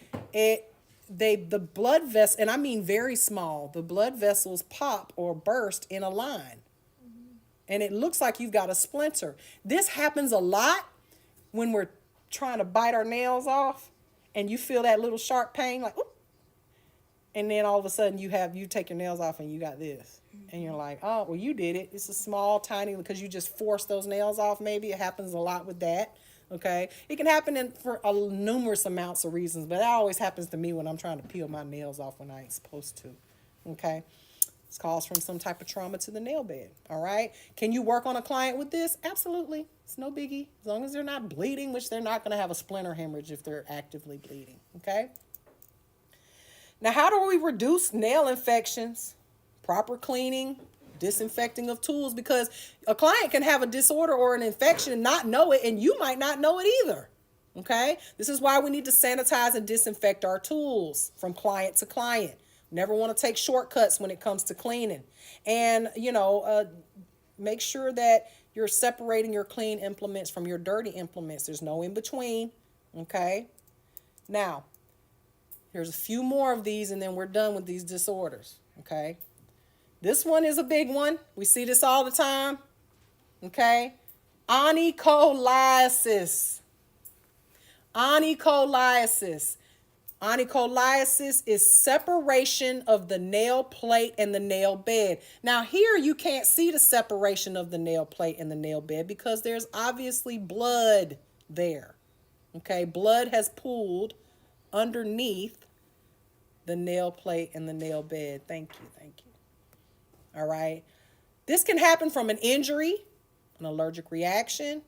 the blood vessel, and I mean very small, the blood vessels pop or burst in a line. And it looks like you've got a splinter. This happens a lot when we're trying to bite our nails off and you feel that little sharp pain, like, oop. And then all of a sudden you take your nails off and you got this. And you're like, oh, well, you did it. It's a small, tiny, because you just forced those nails off. Maybe it happens a lot with that. Okay. It can happen for numerous amounts of reasons, but that always happens to me when I'm trying to peel my nails off when I ain't supposed to. Okay. It's caused from some type of trauma to the nail bed. All right. Can you work on a client with this? Absolutely. It's no biggie. As long as they're not bleeding, which they're not going to have a splinter hemorrhage if they're actively bleeding. Okay. Now, how do we reduce nail infections? Proper cleaning, disinfecting of tools, because a client can have a disorder or an infection and not know it, and you might not know it either. Okay? This is why we need to sanitize and disinfect our tools from client to client. Never want to take shortcuts when it comes to cleaning. And, make sure that you're separating your clean implements from your dirty implements. There's no in between. Okay? Now, here's a few more of these, and then we're done with these disorders. Okay? This one is a big one. We see this all the time. Okay? Onycholiasis. Onycholiasis. Onycholiasis is separation of the nail plate and the nail bed. Now here you can't see the separation of the nail plate and the nail bed because there's obviously blood there. Okay? Blood has pooled underneath the nail plate and the nail bed. Thank you, thank you. All right. This can happen from an injury, an allergic reaction,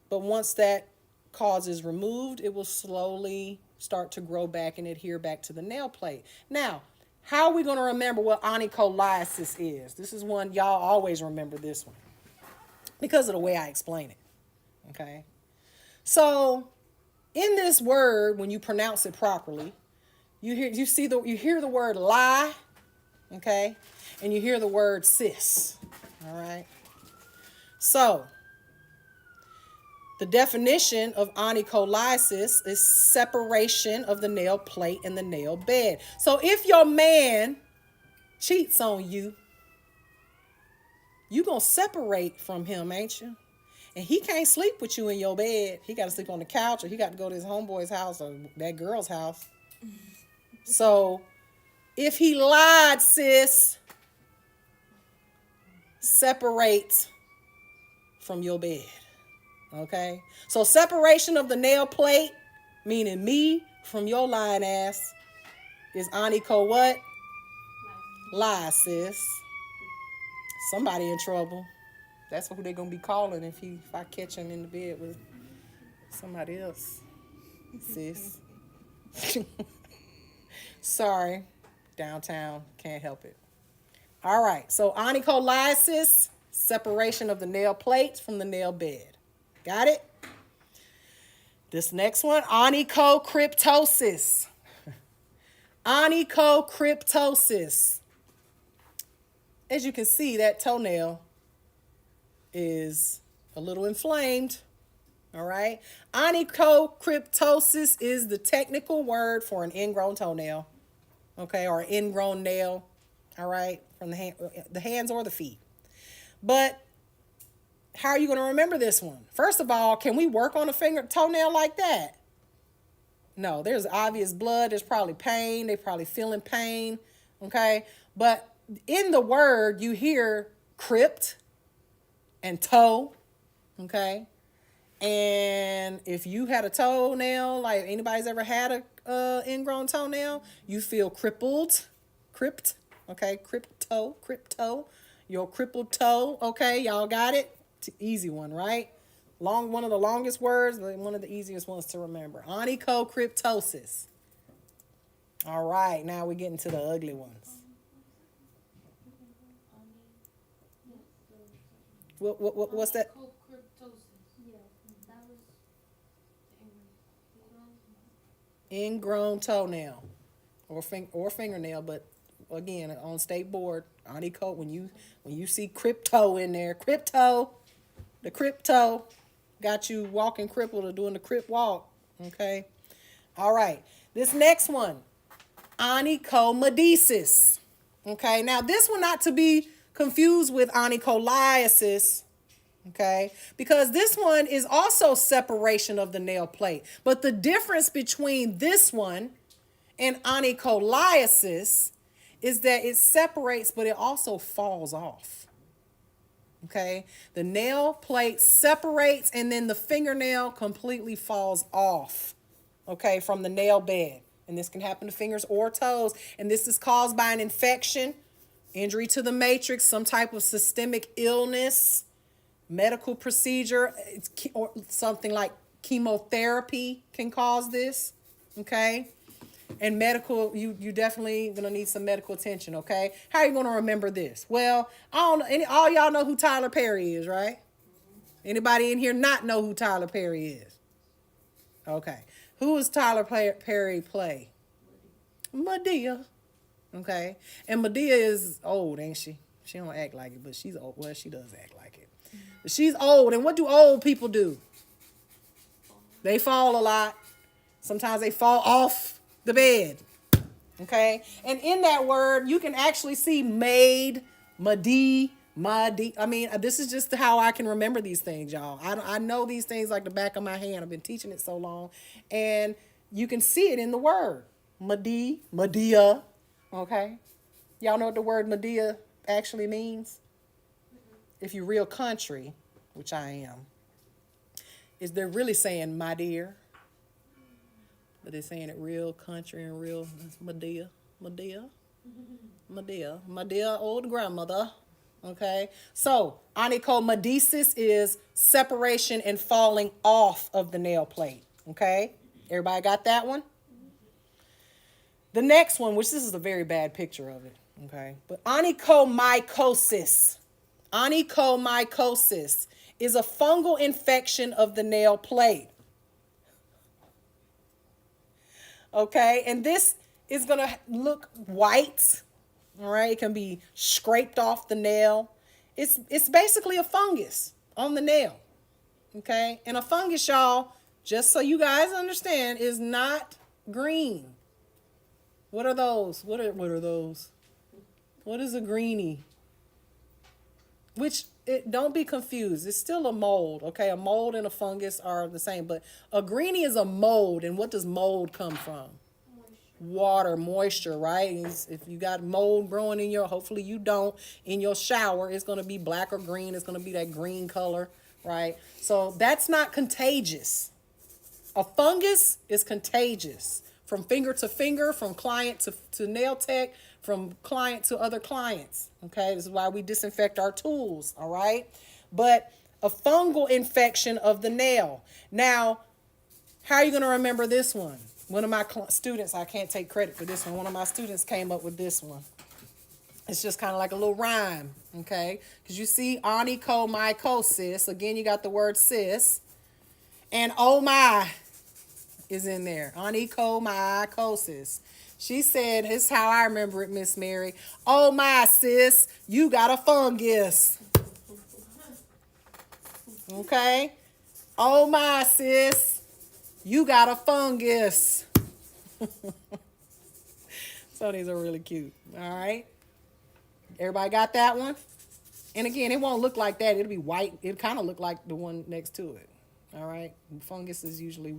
but once that cause is removed, it will slowly start to grow back and adhere back to the nail plate. Now, how are we going to remember what onycholiasis is? This is one, y'all always remember this one because of the way I explain it. Okay? So, in this word, when you pronounce it properly, you hear the word lie, okay? And you hear the word cis. All right? So, the definition of onycholiasis is separation of the nail plate and the nail bed. So if your man cheats on you, you going to separate from him, ain't you? And he can't sleep with you in your bed. He got to sleep on the couch, or he got to go to his homeboy's house or that girl's house. So if he lied, sis, separate from your bed. Okay? So separation of the nail plate, meaning me from your lying ass, is onycho what? Lie, sis. Somebody in trouble. That's who they're going to be calling if I catch him in the bed with somebody else, sis. Sorry. Downtown. Can't help it. All right. So onycholiasis, separation of the nail plates from the nail bed. Got it? This next one, onychocryptosis. Onychocryptosis. As you can see, that toenail is a little inflamed. All right? Onychocryptosis is the technical word for an ingrown toenail. Okay? Or an ingrown nail. All right? From the hands or the feet. But how are you going to remember this one? First of all, can we work on a toenail like that? No, there's obvious blood. There's probably pain. They're probably feeling pain. Okay? But in the word, you hear crypt and toe. Okay? And if you had a toenail, like anybody's ever had a ingrown toenail, you feel crippled. Crypt. Okay? Crypto. Your crippled toe. Okay? Y'all got it? It's an easy one, right? One of the longest words, but one of the easiest ones to remember. Onychocryptosis. All right, now we're getting to the ugly ones. What's that? Yeah, that was Ingrown toenail or fingernail, but again, on state board, onycho, when you see crypto in there, the crypto got you walking crippled or doing the crip walk. Okay. All right. This next one, onychomedisis. Okay. Now this one not to be confused with onycholiasis. Okay. Because this one is also separation of the nail plate. But the difference between this one and onycholiasis is that it separates, but it also falls off. Okay, the nail plate separates and then the fingernail completely falls off, okay, from the nail bed. And this can happen to fingers or toes. And this is caused by an infection, injury to the matrix, some type of systemic illness, medical procedure, or something like chemotherapy can cause this, okay? And medical, you definitely going to need some medical attention, okay? How are you going to remember this? Well, all y'all know who Tyler Perry is, right? Anybody in here not know who Tyler Perry is? Okay. Who does Tyler Perry play? Medea. Okay. And Medea is old, ain't she? She don't act like it, but she's old. Well, she does act like it. But she's old, and what do old people do? They fall a lot. Sometimes they fall off the bed, okay? And in that word, you can actually see made, madi. I mean, this is just how I can remember these things, y'all. I know these things like the back of my hand. I've been teaching it so long. And you can see it in the word. Medea, okay? Y'all know what the word Medea actually means? If you're real country, which I am, is they're really saying my dear. But they're saying it real country and real Medea. my dear old grandmother. Okay, so onychomadesis is separation and falling off of the nail plate. Okay, everybody got that one? The next one, which this is a very bad picture of it, okay, but onychomycosis. Onychomycosis is a fungal infection of the nail plate. Okay, and this is going to look white. All right, it can be scraped off the nail. It's basically a fungus on the nail. Okay, and a fungus, y'all, just so you guys understand, is not green. What are those? What are those? What is a greenie? Don't be confused. It's still a mold, okay? A mold and a fungus are the same, but a greenie is a mold, and what does mold come from? Water, moisture, right? If you got mold growing in hopefully you don't, in your shower, it's going to be black or green. It's going to be that green color, right? So that's not contagious. A fungus is contagious from finger to finger, from client to nail tech, from client to other clients, okay? This is why we disinfect our tools, all right? But a fungal infection of the nail. Now, how are you going to remember this one? One of my students, I can't take credit for this one. One of my students came up with this one. It's just kind of like a little rhyme, okay? Because you see onychomycosis. Again, you got the word cis. And oh my is in there. Onychomycosis. She said, this is how I remember it, Miss Mary. Oh my, sis, you got a fungus. Okay? Oh my, sis. You got a fungus. So these are really cute. All right. Everybody got that one? And again, it won't look like that. It'll be white. It'll kind of look like the one next to it. All right. Fungus is usually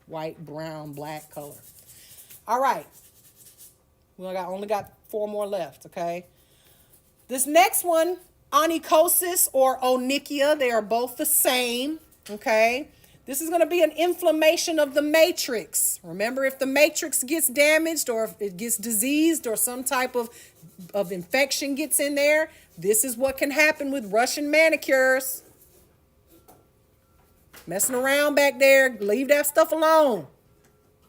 white, brown, black color. All right. Only got 4 more left. Okay. This next one, onychosis or onychia, they are both the same. Okay. This is going to be an inflammation of the matrix. Remember, if the matrix gets damaged or if it gets diseased or some type of infection gets in there, this is what can happen with Russian manicures. Messing around back there, leave that stuff alone.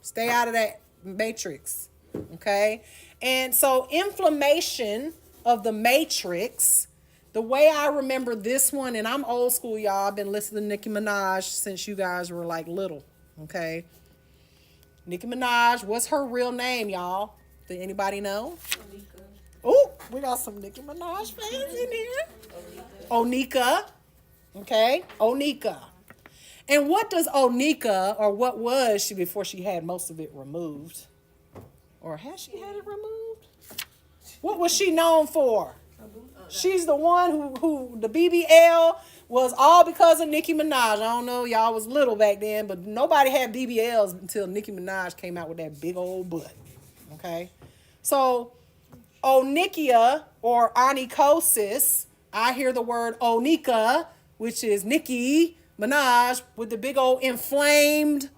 Stay out of that matrix, okay? And so inflammation of the matrix, the way I remember this one, and I'm old school, y'all. I've been listening to Nicki Minaj since you guys were like little, okay? Nicki Minaj, what's her real name, y'all? Did anybody know? Oh, we got some Nicki Minaj fans in here. Onika. Okay, Onika. And what does Onika, or what was she before she had most of it removed? Or has she had it removed? What was she known for? She's the one who the BBL was all because of Nicki Minaj. I don't know, y'all was little back then, but nobody had BBLs until Nicki Minaj came out with that big old butt. Okay? So, onychia or onychosis, I hear the word onika, which is Nicki Minaj with the big old inflamed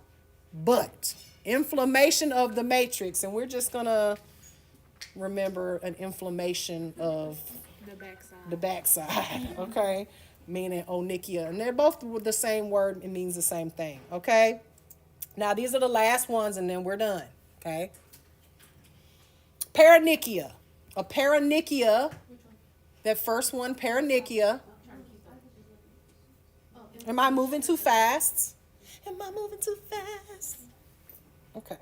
butt. Inflammation of the matrix. And we're just going to remember an inflammation of the backside, okay? Meaning onychia. And they're both with the same word. It means the same thing, okay? Now, these are the last ones, and then we're done, okay? Paronychia. A paronychia, that first one, paronychia. Am I moving too fast? Am I moving too fast? Okay.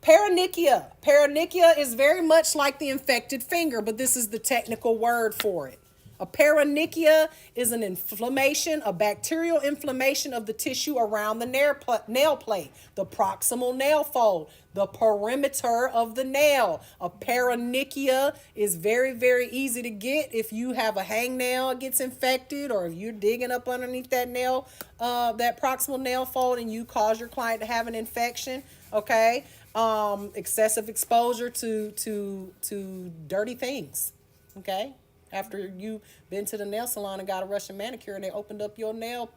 Paronychia. Paronychia is very much like the infected finger, but this is the technical word for it. A paronychia is an inflammation, a bacterial inflammation of the tissue around the nail plate, the proximal nail fold, the perimeter of the nail. A paronychia is very, very easy to get if you have a hangnail that gets infected, or if you're digging up underneath that nail, that proximal nail fold, and you cause your client to have an infection. Okay. Excessive exposure to dirty things. Okay. After you've been to the nail salon and got a Russian manicure and they opened up your nail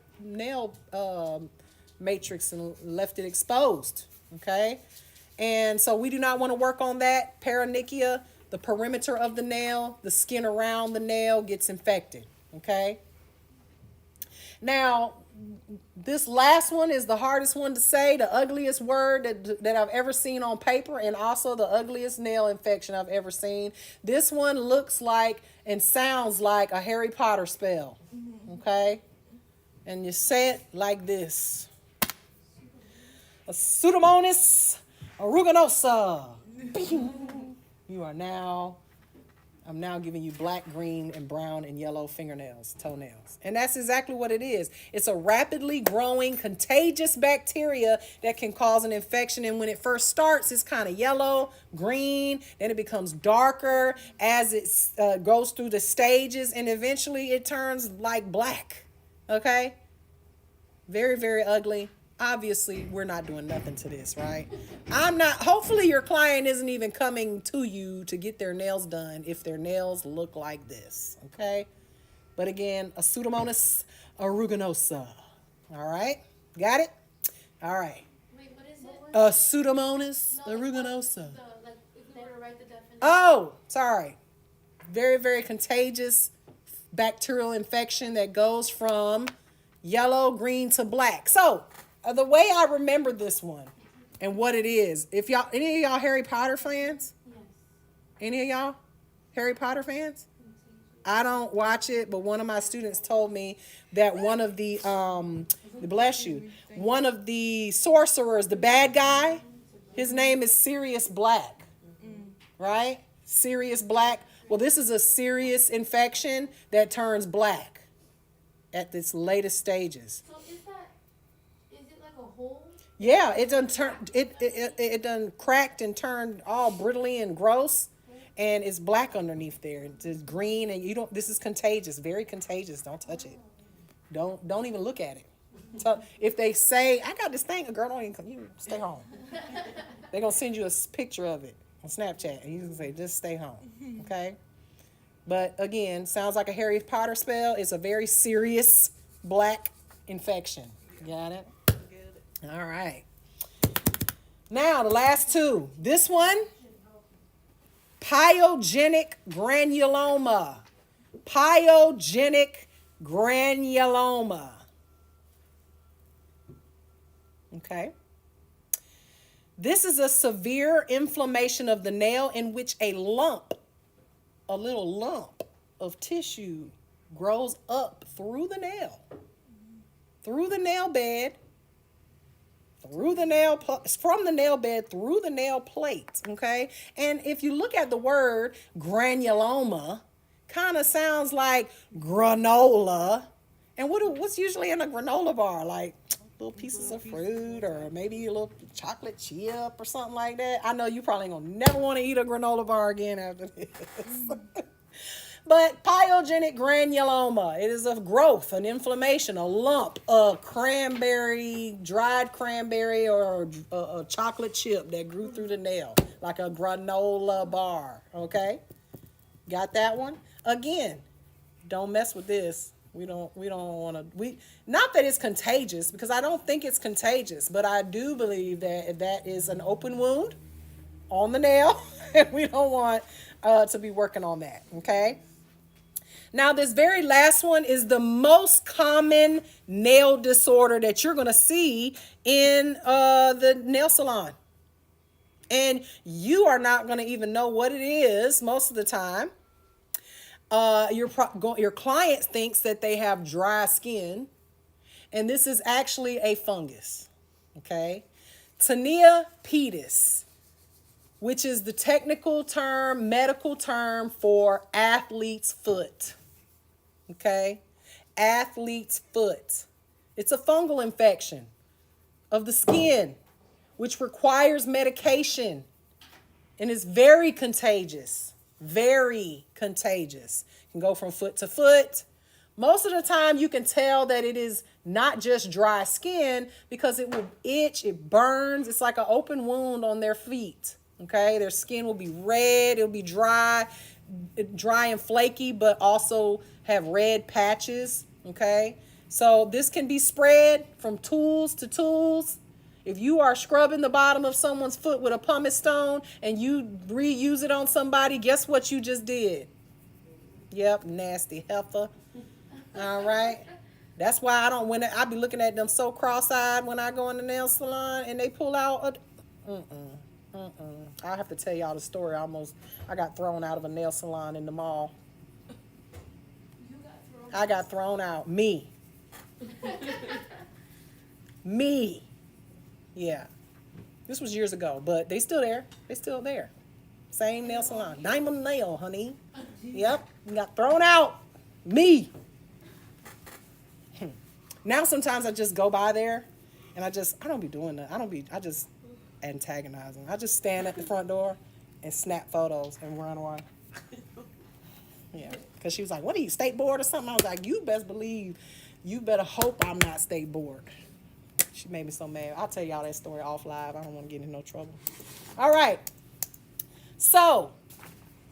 matrix and left it exposed, okay? And so we do not want to work on that. Paronychia, the perimeter of the nail, the skin around the nail gets infected. Okay. Now, this last one is the hardest one to say, the ugliest word that I've ever seen on paper, and also the ugliest nail infection I've ever seen. This one looks like and sounds like a Harry Potter spell. Okay? And you say it like this. A Pseudomonas aeruginosa. I'm now giving you black, green, and brown and yellow toenails. And that's exactly what it is. It's a rapidly growing, contagious bacteria that can cause an infection. And when it first starts, it's kind of yellow, green, then it becomes darker as it goes through the stages, and eventually it turns like black. Okay? Very, very ugly. Obviously, we're not doing nothing to this, right? Hopefully your client isn't even coming to you to get their nails done if their nails look like this, okay? But again, a Pseudomonas aeruginosa, all right? Got it? All right. Wait, what is it? A Pseudomonas aeruginosa. Like, if we were to write the definition. Oh, sorry. Very, very contagious bacterial infection that goes from yellow, green to black. So, the way I remember this one and what it is, any of y'all Harry Potter fans? Yes. Any of y'all Harry Potter fans? I don't watch it, but one of my students told me that one of the, bless you, one of the sorcerers, the bad guy, his name is Sirius Black, right? Sirius Black. Well, this is a serious infection that turns black at its latest stages. So is it like a hole? Yeah, it done cracked and turned all brittly and gross, and it's black underneath there. It's green, and this is contagious, very contagious. Don't touch it. Don't even look at it. So if they say, I got this thing, a girl, don't even come, you stay home. They're gonna send you a picture of it on Snapchat, and you can say, just stay home. Okay? But again, sounds like a Harry Potter spell. It's a very serious black infection. Got it? All right. Now, the last two. This one, pyogenic granuloma. Pyogenic granuloma. Okay. This is a severe inflammation of the nail in which a little lump of tissue grows up through the nail, through the nail bed, from the nail bed through the nail plate, okay? And if you look at the word granuloma, kind of sounds like granola. And what's usually in a granola bar? Like little pieces of fruit, or maybe a little chocolate chip or something like that. I know you probably gonna never want to eat a granola bar again after this. But pyogenic granuloma, it is a growth, an inflammation, a lump, a dried cranberry, or a chocolate chip that grew through the nail, like a granola bar, okay? Got that one? Again, don't mess with this. We don't want to, not that it's contagious, because I don't think it's contagious, but I do believe that is an open wound on the nail, and we don't want to be working on that, okay? Now, this very last one is the most common nail disorder that you're going to see in the nail salon. And you are not going to even know what it is most of the time. Your client thinks that they have dry skin, and this is actually a fungus, okay? Tinea pedis, which is the medical term for athlete's foot, okay? Athlete's foot. It's a fungal infection of the skin, which requires medication and is very contagious. Very contagious. Can go from foot to foot. Most of the time you can tell that it is not just dry skin, because it will itch, it burns. It's like an open wound on their feet. Okay, their skin will be red, it'll be dry and flaky, but also have red patches. Okay, so this can be spread from tools to tools. If you are scrubbing the bottom of someone's foot with a pumice stone and you reuse it on somebody, guess what you just did? Yep, nasty heifer. All right. That's why I be looking at them so cross-eyed when I go in the nail salon and they pull out I'll have to tell y'all the story. I got thrown out of a nail salon in the mall. I got thrown out. Me. Me. Yeah. This was years ago, but they still there. They still there. Same nail salon. Diamond nail, honey. Yep. Got thrown out. Me. Now sometimes I just go by there and I don't be doing that. I just antagonize them. I just stand at the front door and snap photos and run away. Yeah. Because she was like, what are you, state board or something? I was like, you better hope I'm not state board. She made me so mad. I'll tell y'all that story off live. I don't want to get in no trouble. All right. So,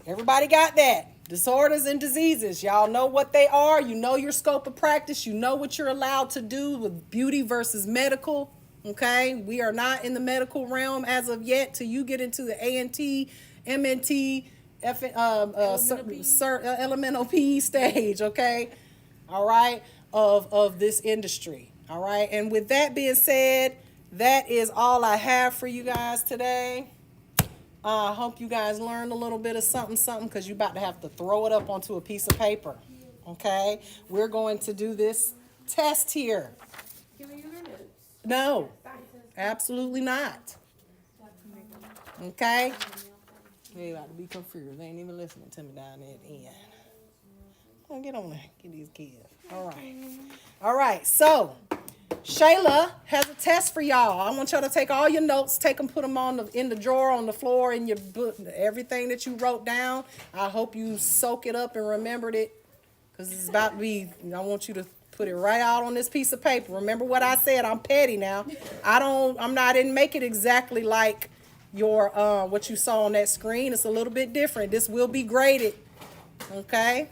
everybody got that. Disorders and diseases. Y'all know what they are. You know your scope of practice. You know what you're allowed to do with beauty versus medical. Okay? We are not in the medical realm as of yet till you get into the A&T, MNT, elemental P stage, okay? All right? Of this industry. All right? And with that being said, that is all I have for you guys today. I hope you guys learned a little bit of something, because you're about to have to throw it up onto a piece of paper. Okay? We're going to do this test here. Give me your notes. No, absolutely not. Okay? They about to be confused. They ain't even listening to me down there at the end. Oh, get on there. Get these kids. All right. All right. So, Shayla has a test for y'all. I want y'all to take all your notes, take them, put them in the drawer, on the floor, in your book, everything that you wrote down. I hope you soak it up and remembered it, because it's about to be, I want you to put it right out on this piece of paper. Remember what I said, I'm petty now. I didn't make it exactly like your, what you saw on that screen. It's a little bit different. This will be graded, okay?